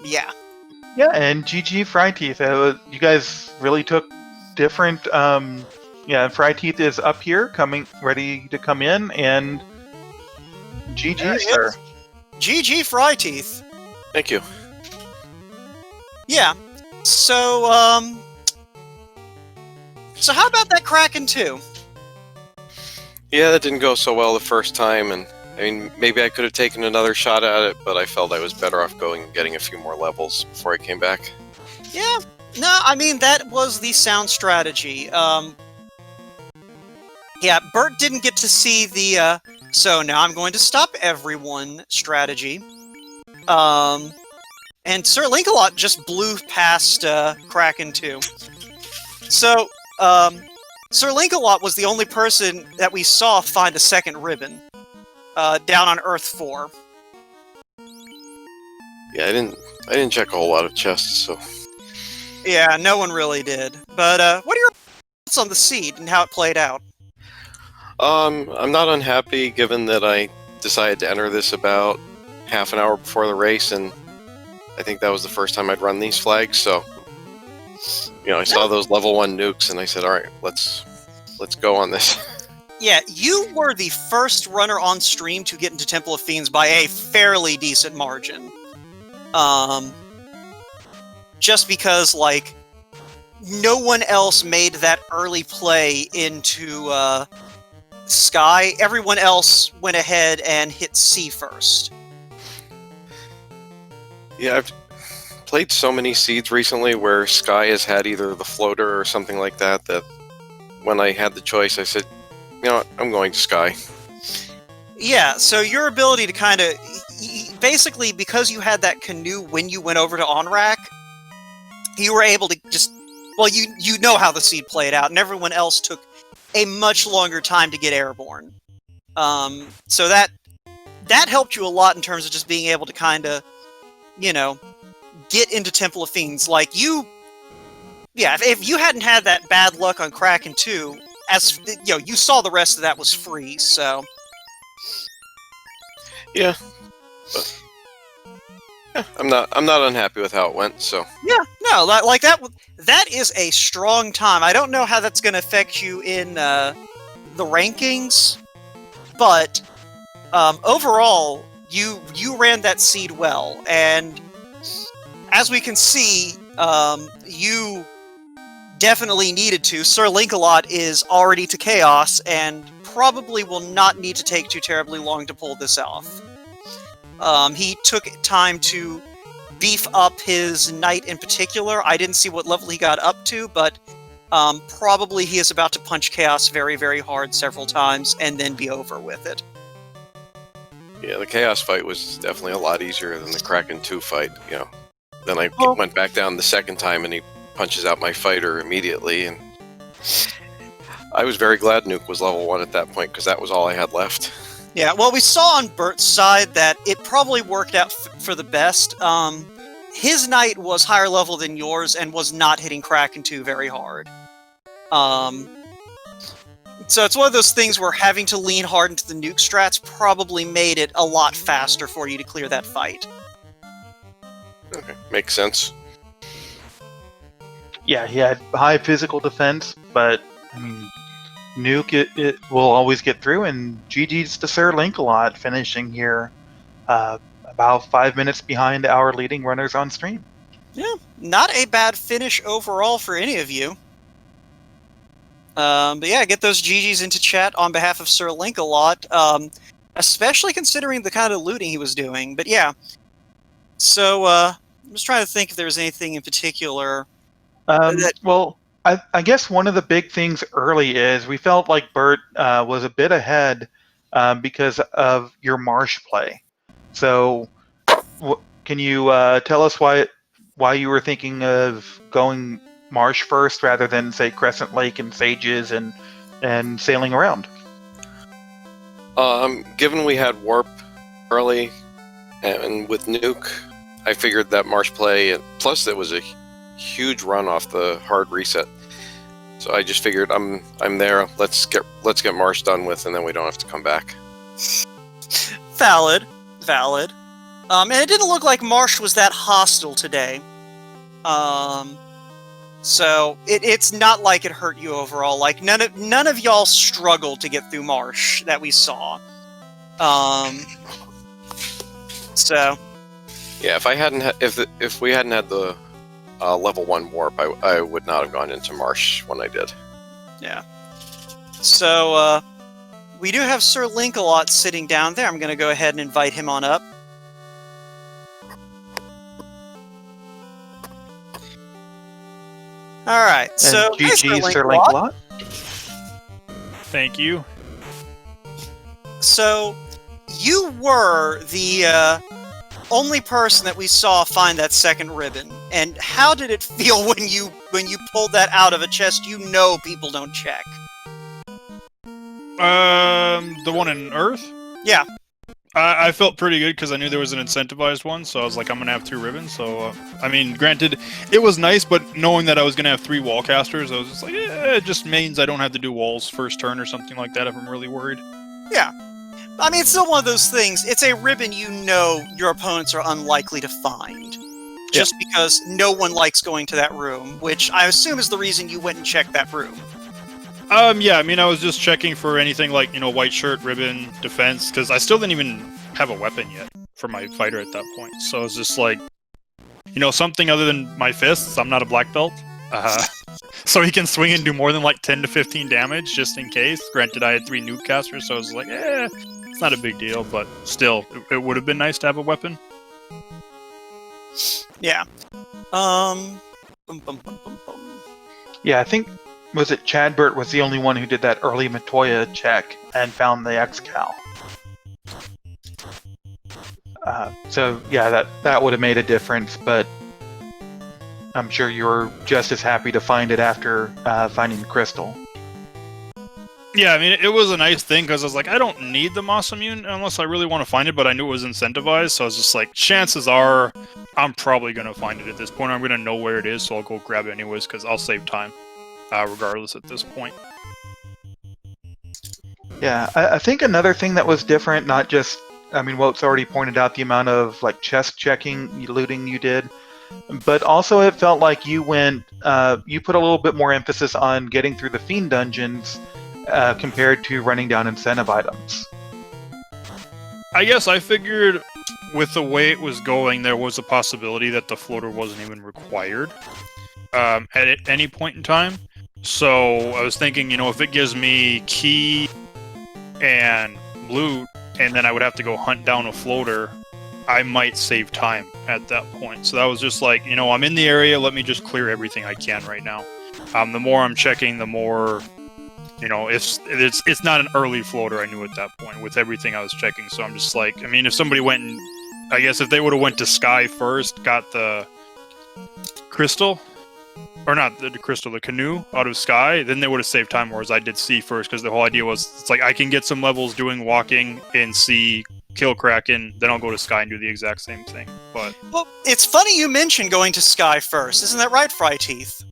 Yeah. Yeah, and GG Fryteeth. You guys really took different... Yeah, Fryteeth is up here, ready to come in, and GG, sir. GG Fry Teeth. Thank you. Yeah. So, so how about that Kraken 2? Yeah, that didn't go so well the first time, and I mean, maybe I could have taken another shot at it, but I felt I was better off going and getting a few more levels before I came back. Yeah. No, I mean, that was the sound strategy. Yeah, Bert didn't get to see the, so now I'm going to stop everyone strategy. And Sir Linkalot just blew past, Kraken 2. So, Sir Linkalot was the only person that we saw find a second ribbon, down on Earth 4. Yeah, I didn't check a whole lot of chests, so... Yeah, no one really did. But, what are your thoughts on the seed and how it played out? I'm not unhappy, given that I decided to enter this about half an hour before the race, and I think that was the first time I'd run these flags, so... You know, I saw those level 1 nukes, and I said, alright, let's go on this. Yeah, you were the first runner on stream to get into Temple of Fiends by a fairly decent margin. Just because, like, no one else made that early play into, Sky. Everyone else went ahead and hit C first. Yeah, I've played so many seeds recently where Sky has had either the floater or something like that, that when I had the choice, I said, you know what, I'm going to Sky. Yeah, so your ability to kind of... Basically, because you had that canoe when you went over to OnRack, you were able to just... Well, you know how the seed played out, and everyone else took a much longer time to get airborne. So that helped you a lot in terms of just being able to kind of, you know, get into Temple of Fiends. Like, you... Yeah, if you hadn't had that bad luck on Kraken 2, as, you know, you saw the rest of that was free, so... Yeah. But, yeah, I'm not unhappy with how it went, so... Yeah, no, like, that is a strong time. I don't know how that's going to affect you in, the rankings, but, overall, you ran that seed well, and as we can see, you definitely needed to. Sir Linkalot is already to Chaos, and probably will not need to take too terribly long to pull this off. He took time to beef up his knight in particular. I didn't see what level he got up to, but probably he is about to punch Chaos very, very hard several times, and then be over with it. Yeah, the Chaos fight was definitely a lot easier than the Kraken 2 fight, you know. Then I went back down the second time, and he punches out my fighter immediately, and I was very glad Nuke was level 1 at that point, because that was all I had left. Yeah, well, we saw on Bert's side that it probably worked out for the best. His knight was higher level than yours, and was not hitting Kraken 2 very hard. So it's one of those things where having to lean hard into the nuke strats probably made it a lot faster for you to clear that fight. Okay, makes sense. Yeah, he had high physical defense, but I mean, Nuke it will always get through, and GG's to Sir Linkalot, finishing here about 5 minutes behind our leading runners on stream. Yeah, not a bad finish overall for any of you. But yeah, get those GGs into chat on behalf of Sir Linkalot, especially considering the kind of looting he was doing. But yeah, so I'm just trying to think if there's anything in particular. Well, I guess one of the big things early is we felt like Bert was a bit ahead because of your Marsh play. So can you tell us why you were thinking of going Marsh first rather than, say, Crescent Lake and Sages and sailing around? Given we had Warp early, and with Nuke, I figured that Marsh play, plus it was a huge run off the hard reset. So I just figured I'm there. Let's get Marsh done with, and then we don't have to come back. Valid. And it didn't look like Marsh was that hostile today. So it's not like it hurt you overall. Like none of y'all struggled to get through Marsh that we saw. So, Yeah, if I hadn't, if we hadn't had the level 1 warp, I would not have gone into Marsh when I did. yeah. So, we do have Sir Linkalot sitting down there. I'm going to go ahead and invite him on up. Alright, so... And GG, Sir Linkalot. Linkalot. Thank you. So, you were the only person that we saw find that second ribbon. And how did it feel when you pulled that out of a chest you know people don't check? The one in Earth? Yeah. I felt pretty good because I knew there was an incentivized one, so I was like, I'm gonna have 2 ribbons. So, I mean, granted, it was nice, but knowing that I was gonna have 3 wall casters, I was just like, it just means I don't have to do walls first turn or something like that if I'm really worried. Yeah. I mean, it's still one of those things. It's a ribbon you know your opponents are unlikely to find. Just because no one likes going to that room, which I assume is the reason you went and checked that room. Yeah, I mean, I was just checking for anything like, white shirt, ribbon, defense, because I still didn't even have a weapon yet for my fighter at that point. So it's just like, something other than my fists. I'm not a black belt. So he can swing and do more than like 10 to 15 damage just in case. Granted, I had 3 nuke casters, so I was like, it's not a big deal, but still, it would have been nice to have a weapon. Yeah. Yeah, I think, was it Chadbert was the only one who did that early Matoya check and found the Excal. So, yeah, that would have made a difference, but I'm sure you're just as happy to find it after finding the crystal. Yeah, I mean, it was a nice thing because I was like, I don't need the Moss Immune unless I really want to find it, but I knew it was incentivized, so I was just like, chances are I'm probably going to find it at this point. I'm going to know where it is, so I'll go grab it anyways because I'll save time regardless at this point. Yeah, I think another thing that was different, not just, I mean, Wote's already pointed out the amount of like chest checking, looting you did, but also it felt like you put a little bit more emphasis on getting through the Fiend dungeons compared to running down incentive items. I guess I figured with the way it was going, there was a possibility that the floater wasn't even required at any point in time. So I was thinking, if it gives me key and loot, and then I would have to go hunt down a floater, I might save time at that point. So that was just like, I'm in the area, let me just clear everything I can right now. The more I'm checking, the more, it's not an early floater, I knew at that point, with everything I was checking. So I'm just like, I mean, if somebody went and, I guess if they would have went to Sky first, got the crystal, or not the crystal, the canoe out of Sky, then they would have saved time, whereas I did Sea first, because the whole idea was, it's like, I can get some levels doing walking in Sea, kill Kraken, then I'll go to Sky and do the exact same thing. But well, it's funny you mentioned going to Sky first. Isn't that right, Fryteeth?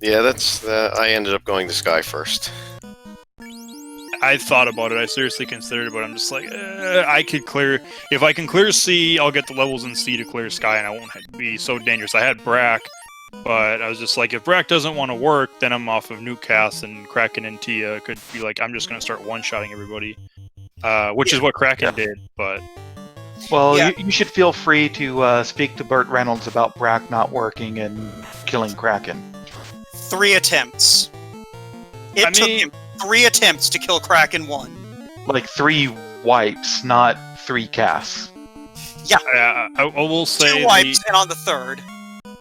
Yeah, that's I ended up going to Sky first. I thought about it. I seriously considered it, but I'm just like, I could clear... If I can clear Sea, I'll get the levels in Sea to clear Sky, and I won't be so dangerous. I had Brack, but I was just like, if Brack doesn't want to work, then I'm off of Nukecast, and Kraken and Tia could be like, I'm just going to start one-shotting everybody. Which is what Kraken did, but... Well, yeah. you should feel free to speak to Burt Reynolds about Brack not working and killing Kraken. 3 attempts. It took him 3 attempts to kill Kraken 1. Like 3 wipes, not 3 casts. Yeah. I will say 2 wipes, and on the 3rd.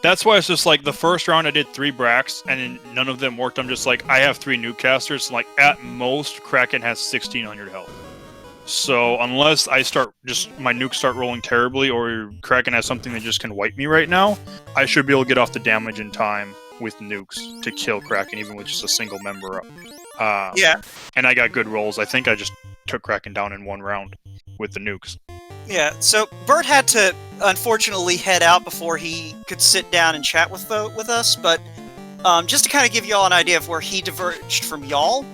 That's why it's just like, the first round I did 3 Bracks, and none of them worked. I'm just like, I have 3 nuke casters, like, at most, Kraken has 1600 health. So, unless my nukes start rolling terribly, or Kraken has something that just can wipe me right now, I should be able to get off the damage in time with nukes to kill Kraken, even with just a single member up. Yeah. And I got good rolls. I think I just took Kraken down in 1 round with the nukes. Yeah, so Bert had to, unfortunately, head out before he could sit down and chat with us, but just to kind of give y'all an idea of where he diverged from y'all,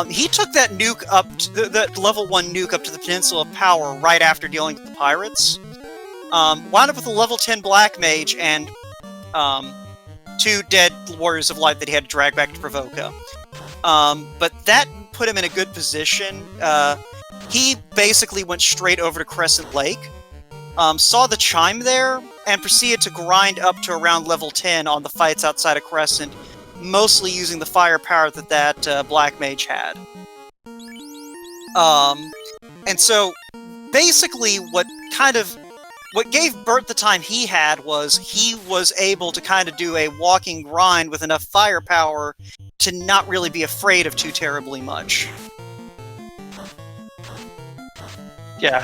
he took that nuke up, that level 1 nuke up to the Peninsula of Power right after dealing with the pirates, wound up with a level 10 Black Mage and 2 dead Warriors of Light that he had to drag back to Provoca. But that put him in a good position. He basically went straight over to Crescent Lake, saw the chime there, and proceeded to grind up to around level 10 on the fights outside of Crescent, mostly using the firepower that Black Mage had. And so, basically, what gave Bert the time he had was he was able to kind of do a walking grind with enough firepower to not really be afraid of too terribly much. Yeah,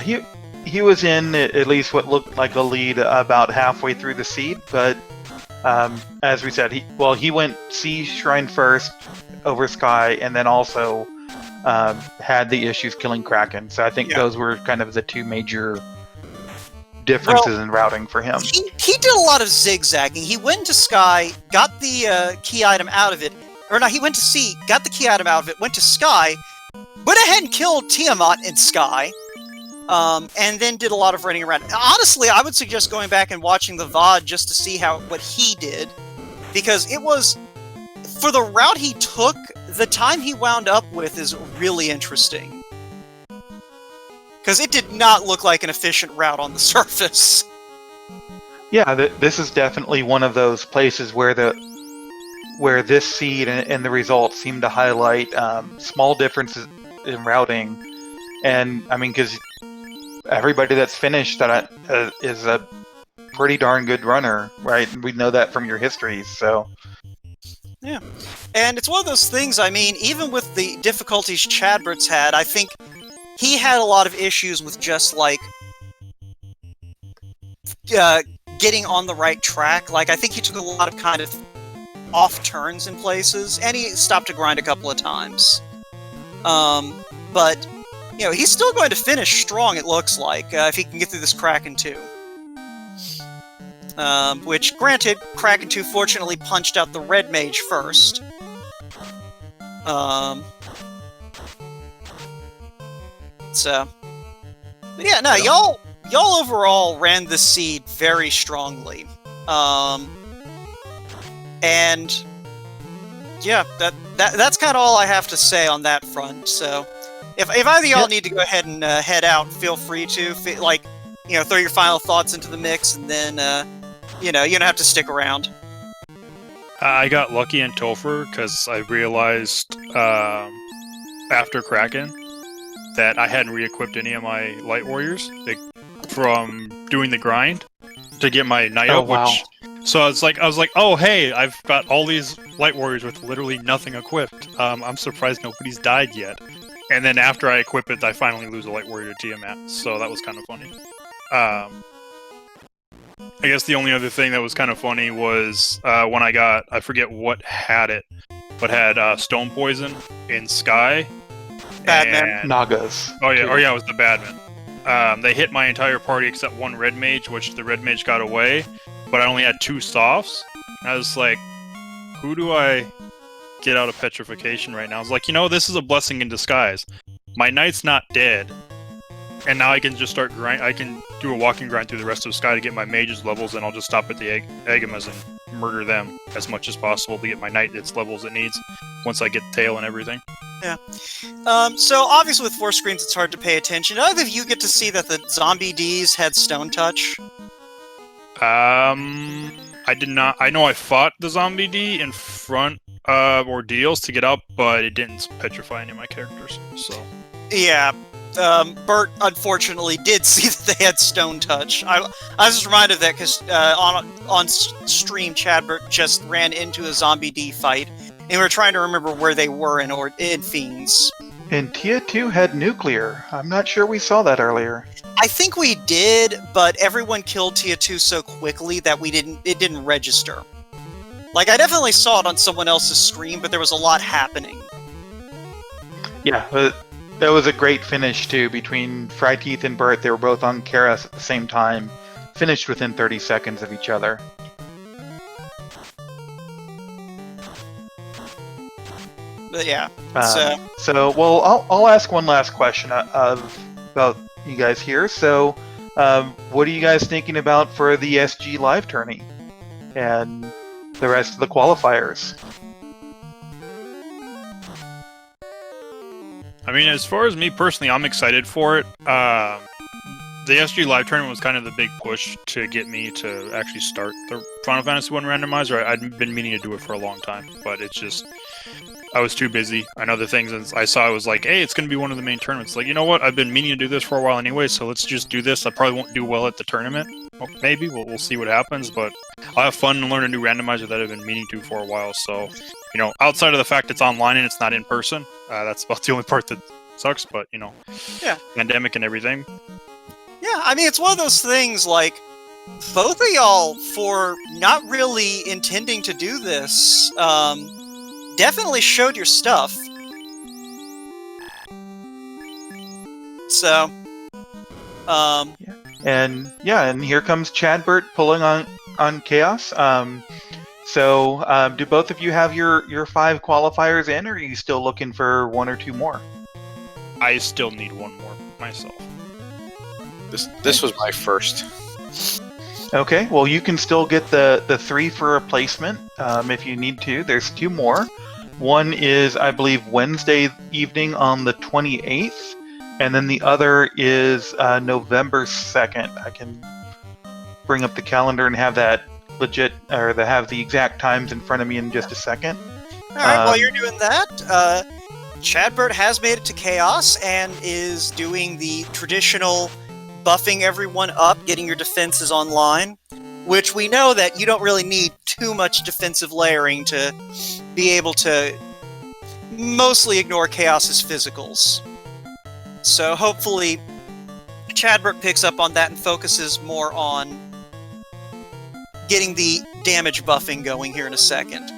he was in at least what looked like a lead about halfway through the seed, but as we said, he went Sea Shrine first over Sky, and then also had the issues killing Kraken. So I think those were kind of the two major differences in routing for him. He did a lot of zigzagging. He went to Sky, got the key item out of it, or no, he went to Sea, got the key item out of it, went to Sky, went ahead and killed Tiamat in Sky, and then did a lot of running around. Honestly, I would suggest going back and watching the VOD just to see what he did, because it was, for the route he took, the time he wound up with is really interesting. Because it did not look like an efficient route on the surface. Yeah, this is definitely one of those places where this seed and the results seem to highlight small differences in routing. And, I mean, because everybody that's finished that is a pretty darn good runner, right? We know that from your histories, so... Yeah. And it's one of those things, I mean, even with the difficulties Chadbert's had, I think he had a lot of issues with just, like, getting on the right track. Like, I think he took a lot of kind of off turns in places, and he stopped to grind a couple of times. But, you know, he's still going to finish strong, it looks like, if he can get through this Kraken 2. Which, granted, Kraken 2 fortunately punched out the Red Mage first. So... But yeah, no, y'all overall ran the seed very strongly. And... Yeah, that's kind of all I have to say on that front, so... If either of y'all need to go ahead and head out, feel free to. Like, you know, throw your final thoughts into the mix, and then, you know, you don't have to stick around. I got lucky in Topher because I realized after Kraken that I hadn't re-equipped any of my Light Warriors from doing the grind to get my Knight up. Wow. So I was like, oh hey, I've got all these Light Warriors with literally nothing equipped. I'm surprised nobody's died yet. And then after I equip it, I finally lose a Light Warrior to Tiamat, so that was kind of funny. I guess the only other thing that was kind of funny was when I forget what had it, but had Stone Poison in Sky. Badman. Nagas. Oh yeah, it was the Badman. They hit my entire party except one Red Mage, which the Red Mage got away, but I only had 2 softs. And I was like, who do I get out of petrification right now? I was like, you know, this is a blessing in disguise. My Knight's not dead, and now I can just start grind. I can do a walking grind through the rest of Sky to get my mage's levels, and I'll just stop at the Agamas and murder them as much as possible to get my Knight its levels it needs once I get the tail and everything. Yeah. So obviously with 4 screens it's hard to pay attention. Did either of you get to see that the zombie Ds had Stone Touch? I did not. I know I fought the zombie D in front of Ordeals to get up, but it didn't petrify any of my characters, so... Yeah. Bert, unfortunately, did see that they had Stone Touch. I was just reminded of that because on stream, Chadbert just ran into a zombie D fight, and we were trying to remember where they were in Fiends. And Tia 2 had nuclear. I'm not sure we saw that earlier. I think we did, but everyone killed Tia 2 so quickly that it didn't register. Like, I definitely saw it on someone else's screen, but there was a lot happening. Yeah, but that was a great finish, too, between Fryteeth and Bert. They were both on Karas at the same time, finished within 30 seconds of each other. But yeah, well, I'll ask one last question about you guys here. So, what are you guys thinking about for the SGLIVE tourney and the rest of the qualifiers? I mean, as far as me personally, I'm excited for it. the SG Live tournament was kind of the big push to get me to actually start the Final Fantasy 1 randomizer. I'd been meaning to do it for a long time, but it's just I was too busy. I know the things I saw. It was like, hey, it's going to be one of the main tournaments. Like, you know what? I've been meaning to do this for a while anyway, so let's just do this. I probably won't do well at the tournament. Well, maybe we'll see what happens, but I'll have fun and learn a new randomizer that I've been meaning to for a while. So, you know, outside of the fact it's online and it's not in person, that's about the only part that sucks. But you know, Yeah. Pandemic and everything. Yeah, I mean, it's one of those things, like, both of y'all, for not really intending to do this, definitely showed your stuff. So, And here comes Chadbert pulling on Chaos. Do both of you have your 5 qualifiers in, or are you still looking for 1 or 2 more? I still need 1 more myself. This was my first. Okay, well, you can still get the 3 for replacement if you need to. There's 2 more. One is, I believe, Wednesday evening on the 28th, and then the other is November 2nd. I can bring up the calendar and have that legit, or have the exact times in front of me in just a second. alright, while you're doing that, Chadbert has made it to Chaos and is doing the traditional buffing everyone up, getting your defenses online, which we know that you don't really need too much defensive layering to be able to mostly ignore Chaos's physicals. So hopefully Chadbert picks up on that and focuses more on getting the damage buffing going here in a second.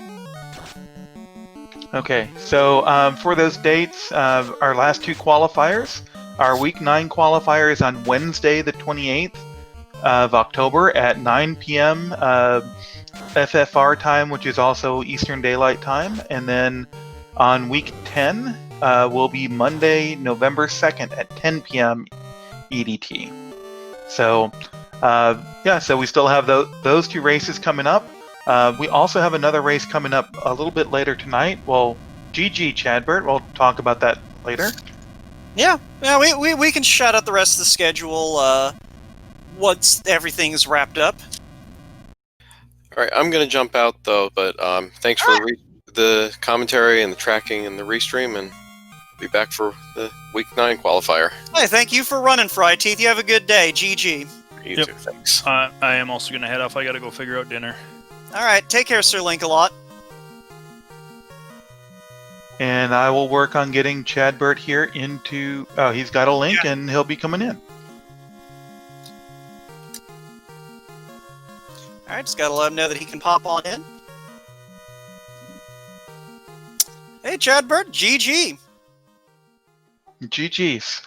Okay, so for those dates, our last 2 qualifiers, our Week 9 qualifier is on Wednesday, the 28th of October at 9 p.m. FFR time, which is also Eastern Daylight Time. And then on Week 10 will be Monday, November 2nd at 10 p.m. EDT. So, so we still have those 2 races coming up. We also have another race coming up a little bit later tonight. Well, GG, Chadbert. We'll talk about that later. Yeah, we can shout out the rest of the schedule once everything's wrapped up. All right, I'm going to jump out, though, but thanks for the commentary and the tracking and the restream, and be back for the Week 9 qualifier. Hey, thank you for running, Fry Teeth. You have a good day. GG. You Yep. too, thanks. I am also going to head off. I got to go figure out dinner. Alright, take care, Sir Link-a-Lot. And I will work on getting Chadbert here into... Oh, he's got a link, and he'll be coming in. Alright, just gotta let him know that he can pop on in. Hey, Chadbert, GG. GG's.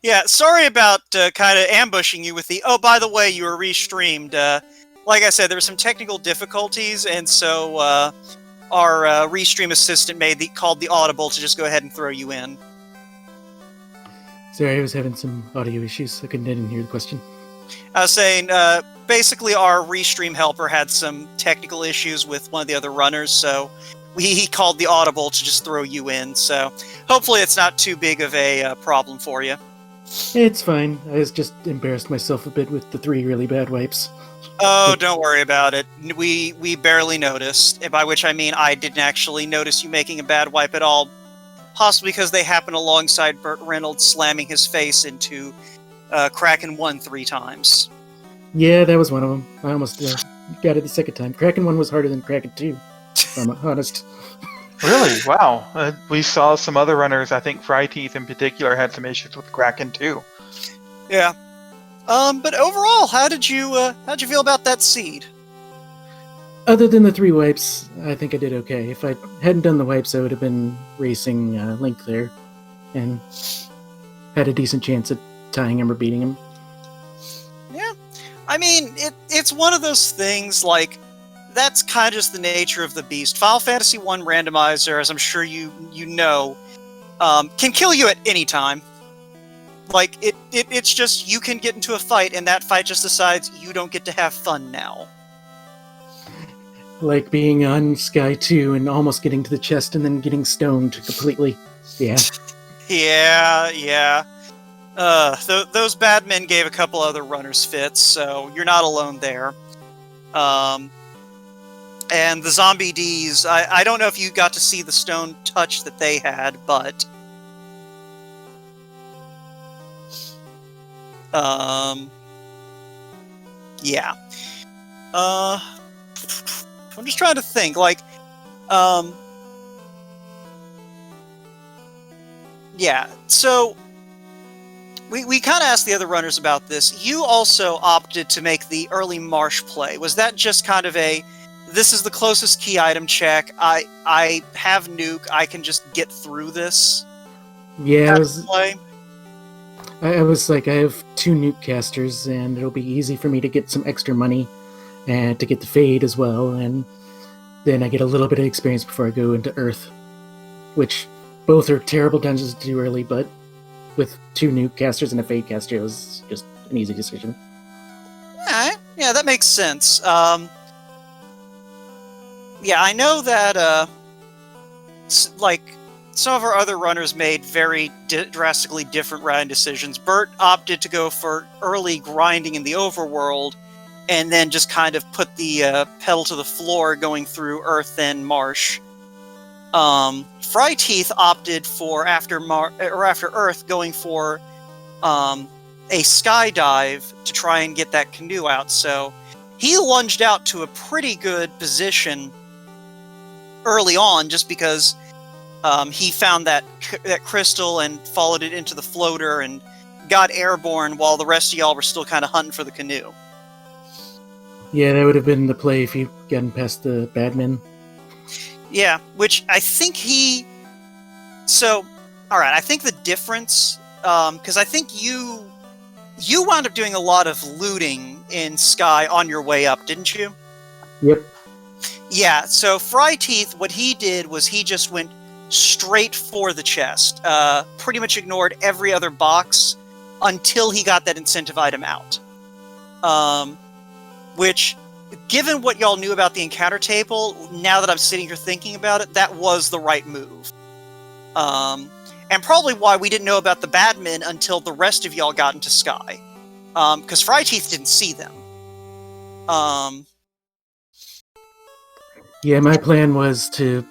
Yeah, sorry about kind of ambushing you with the, oh, by the way, you were restreamed. Like I said, there were some technical difficulties, and so our restream assistant called the audible to just go ahead and throw you in. Sorry, I was having some audio issues. I didn't hear the question. I was saying, basically our restream helper had some technical issues with one of the other runners, so he called the audible to just throw you in, so hopefully it's not too big of a problem for you. It's fine. I was just embarrassed myself a bit with the 3 really bad wipes. Oh, don't worry about it. We barely noticed, by which I mean I didn't actually notice you making a bad wipe at all, possibly because they happened alongside Burt Reynolds slamming his face into Kraken 1 3 times. Yeah, that was one of them. I almost got it the second time. Kraken 1 was harder than Kraken 2, if I'm honest. Really? Wow. We saw some other runners, I think Fry Teeth in particular, had some issues with Kraken too. Yeah. But overall, how did you feel about that seed? Other than the 3 wipes, I think I did okay. If I hadn't done the wipes, I would have been racing Link there, and had a decent chance at tying him or beating him. Yeah. I mean, it's one of those things, like, that's kind of just the nature of the beast. Final Fantasy 1 Randomizer, as I'm sure you know, can kill you at any time. Like, it's just, you can get into a fight, and that fight just decides you don't get to have fun now. Like being on Sky 2 and almost getting to the chest and then getting stoned completely. Yeah. Yeah. Those bad men gave a couple other runners fits, so you're not alone there. And the zombie Ds, I don't know if you got to see the stone touch that they had, but yeah. I'm just trying to think, like, yeah, so we kind of asked the other runners about this. You also opted to make the early marsh play. Was that just kind of a, this is the closest key item check, I have nuke, I can just get through this Yeah, type of play? I was like, I have 2 nuke casters, and it'll be easy for me to get some extra money and to get the fade as well, and then I get a little bit of experience before I go into Earth, which both are terrible dungeons to do early, but with 2 nuke casters and a fade caster, it was just an easy decision. Yeah, that makes sense. Yeah, I know that, like, some of our other runners made very drastically different round decisions. Bert opted to go for early grinding in the overworld, and then just kind of put the pedal to the floor going through Earth and Marsh. Fryteeth opted for after Earth, going for a skydive to try and get that canoe out. So he lunged out to a pretty good position early on, just because he found that crystal and followed it into the floater and got airborne while the rest of y'all were still kind of hunting for the canoe. Yeah, that would have been the play if you'd gotten past the badmen. Yeah, which I think he... So, alright, I think the difference... Because I think you wound up doing a lot of looting in Sky on your way up, didn't you? Yep. Yeah, so Fryteeth, what he did was he just went straight for the chest. Pretty much ignored every other box until he got that incentive item out. Which, given what y'all knew about the encounter table, now that I'm sitting here thinking about it, that was the right move. And probably why we didn't know about the badmen until the rest of y'all got into Sky. Because Fryteeth didn't see them. Yeah, my plan was to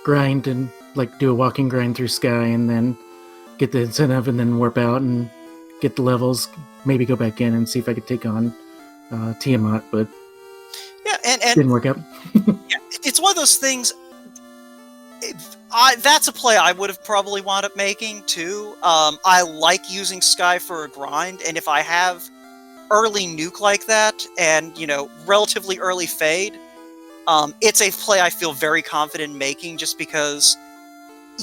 grind and like do a walking grind through Sky and then get the incentive and then warp out and get the levels, maybe go back in and see if I could take on Tiamat, but Yeah, and didn't work out. yeah, it's one of those things. That's a play I would have probably wound up making too. I like using Sky for a grind, and if I have early nuke like that, and relatively early fade, it's a play I feel very confident in making, just because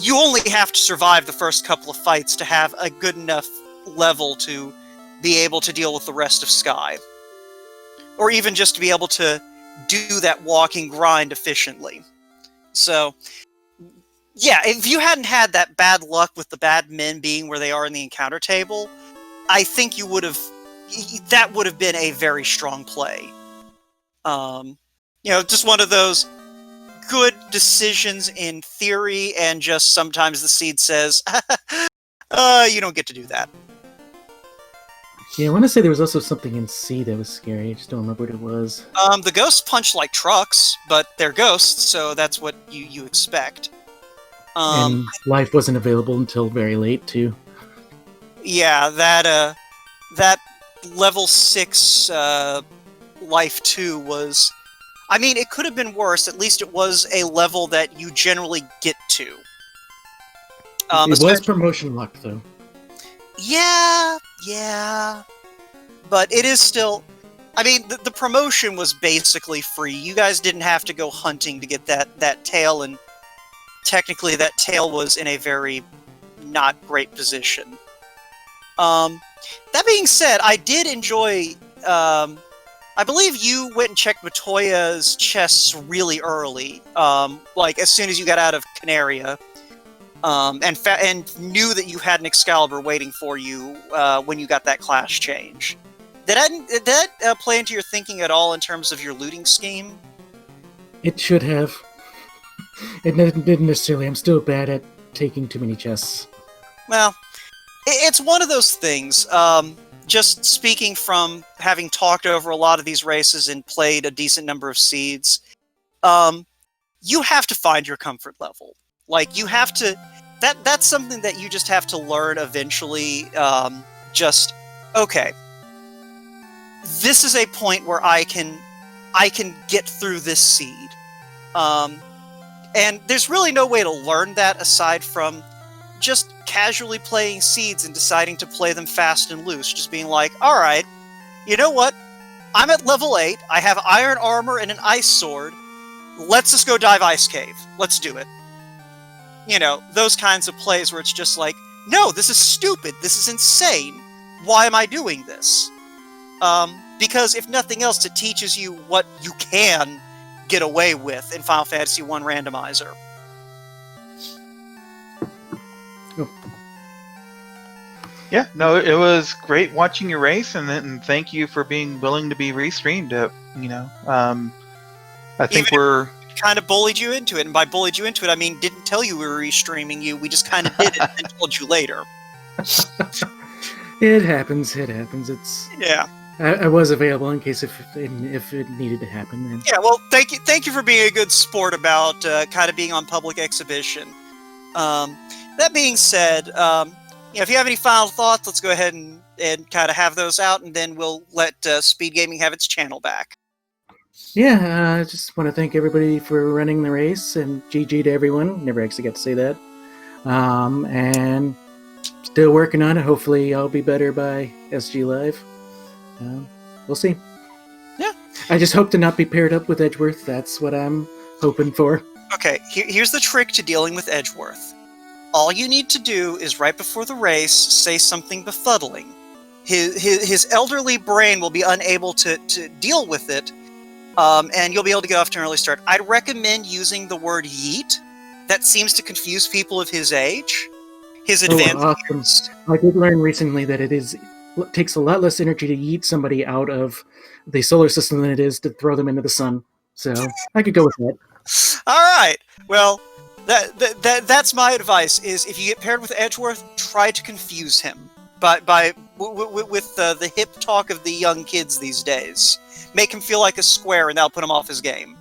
you only have to survive the first couple of fights to have a good enough level to be able to deal with the rest of Sky. Or even just to be able to do that walking grind efficiently. So, yeah, if you hadn't had that bad luck with the bad men being where they are in the encounter table, I think you would have... that would have been a very strong play. Just one of those good decisions in theory, and just sometimes the seed says, you don't get to do that. Yeah, I want to say there was also something in C that was scary. I just don't remember what it was. The ghosts punch like trucks, but they're ghosts, so that's what you expect. And life wasn't available until very late, too. Yeah, that level 6 life 2 was... I mean, it could have been worse. At least it was a level that you generally get to. It was promotion luck, though. Yeah. But it is still... I mean, the promotion was basically free. You guys didn't have to go hunting to get that tail, and technically that tail was in a very not great position. That being said, I did enjoy... I believe you went and checked Matoya's chests really early, like as soon as you got out of Canaria, and knew that you had an Excalibur waiting for you when you got that class change. Did that play into your thinking at all in terms of your looting scheme? It should have. It didn't necessarily. I'm still bad at taking too many chests. Well, It's one of those things. Just speaking from having talked over a lot of these races and played a decent number of seeds, you have to find your comfort level. Like, you have to... That's something that you just have to learn eventually. Just, okay, this is a point where I can get through this seed. And there's really no way to learn that aside from just casually playing seeds and deciding to play them fast and loose. Just being like, all right, you know what? I'm at level 8. I have iron armor and an ice sword. Let's just go dive Ice Cave. Let's do it. You know, those kinds of plays where it's just like, no, this is stupid. This is insane. Why am I doing this? Because if nothing else, it teaches you what you can get away with in Final Fantasy I Randomizer. Yeah, no, it was great watching your race, and thank you for being willing to be restreamed. I think we're kind of bullied you into it, and by bullied you into it, I mean didn't tell you we were restreaming you. We just kind of did it and told you later. It happens. It happens. It's Yeah. I was available in case if it needed to happen. Then. Yeah. Well, thank you for being a good sport about kind of being on public exhibition. That being said, if you have any final thoughts, let's go ahead and kind of have those out, and then we'll let SpeedGaming have its channel back. Yeah, I just want to thank everybody for running the race, and GG to everyone. Never actually got to say that. And still working on it. Hopefully I'll be better by SGLIVE. We'll see. Yeah. I just hope to not be paired up with Edgeworth. That's what I'm hoping for. Okay, here's the trick to dealing with Edgeworth. All you need to do is right before the race, say something befuddling. His elderly brain will be unable to deal with it, and you'll be able to get off to an early start. I'd recommend using the word yeet. That seems to confuse people of his age. His advanced years. I did learn recently that it takes a lot less energy to yeet somebody out of the solar system than it is to throw them into the sun. So I could go with that. All right. Well, that's my advice. Is if you get paired with Edgeworth, try to confuse him with the hip talk of the young kids these days. Make him feel like a square, and that'll put him off his game.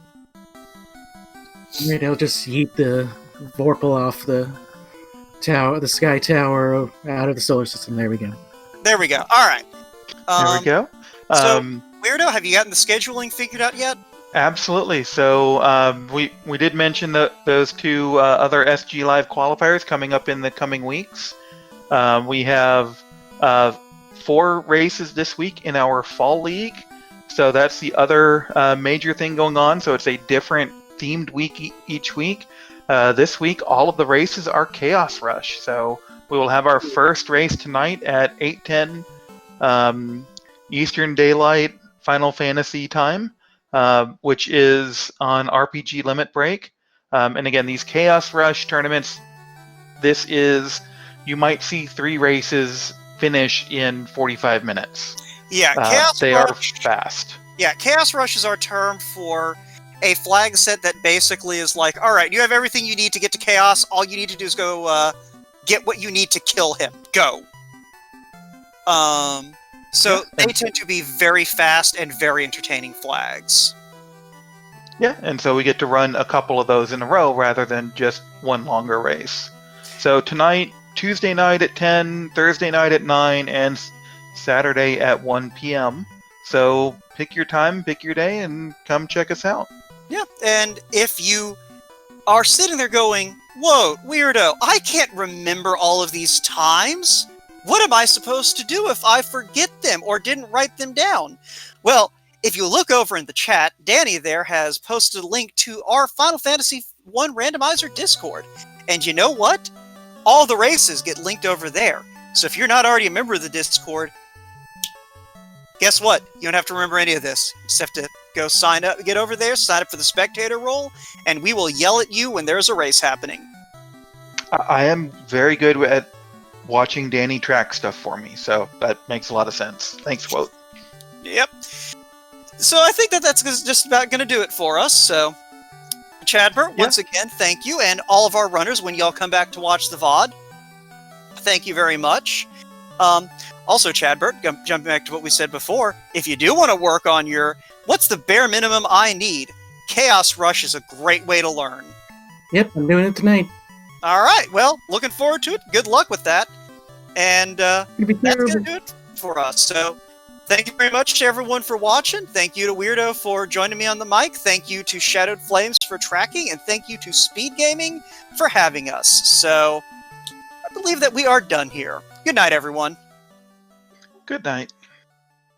Right, I'll just yeet the Vorpal off the tower, the Sky Tower, out of the solar system. There we go. There we go. All right. there we go. So, Weirdo, have you gotten the scheduling figured out yet? Absolutely. So we did mention those two other SGLIVE qualifiers coming up in the coming weeks. We have 4 races this week in our fall league. So that's the other major thing going on. So it's a different themed week each week. This week, all of the races are Chaos Rush. So we will have our first race tonight at 8:10 Eastern Daylight Final Fantasy time. Which is on RPG Limit Break. And again, these Chaos Rush tournaments, you might see 3 races finish in 45 minutes. Yeah, they are fast. Yeah, Chaos Rush is our term for a flag set that basically is like, all right, you have everything you need to get to Chaos. All you need to do is go get what you need to kill him. Go. So they tend to be very fast and very entertaining flags. Yeah, and so we get to run a couple of those in a row rather than just one longer race. So tonight, Tuesday night at 10, Thursday night at 9, and Saturday at 1 p.m. So pick your time, pick your day, and come check us out. Yeah, and if you are sitting there going, whoa, weirdo, I can't remember all of these times. What am I supposed to do if I forget them or didn't write them down? Well, if you look over in the chat, Danny there has posted a link to our Final Fantasy I Randomizer Discord. And you know what? All the races get linked over there. So if you're not already a member of the Discord, guess what? You don't have to remember any of this. You just have to go sign up, get over there, sign up for the spectator role, and we will yell at you when there's a race happening. I am very good at watching Danny track stuff for me, so that makes a lot of sense. Thanks, Wout. Yep. So I think that's just about going to do it for us. So, Chadbert, once again, thank you. And all of our runners, when y'all come back to watch the VOD, thank you very much. Also, Chadbert, jumping back to what we said before, if you do want to work on your, what's the bare minimum I need? Chaos Rush is a great way to learn. Yep, I'm doing it tonight. All right, well, looking forward to it. Good luck with that. And It'll be that's terrible. going to do it for us. So thank you very much to everyone for watching. Thank you to Weirdo for joining me on the mic. Thank you to Shadowed Flames for tracking. And thank you to SpeedGaming for having us. So I believe that we are done here. Good night, everyone. Good night.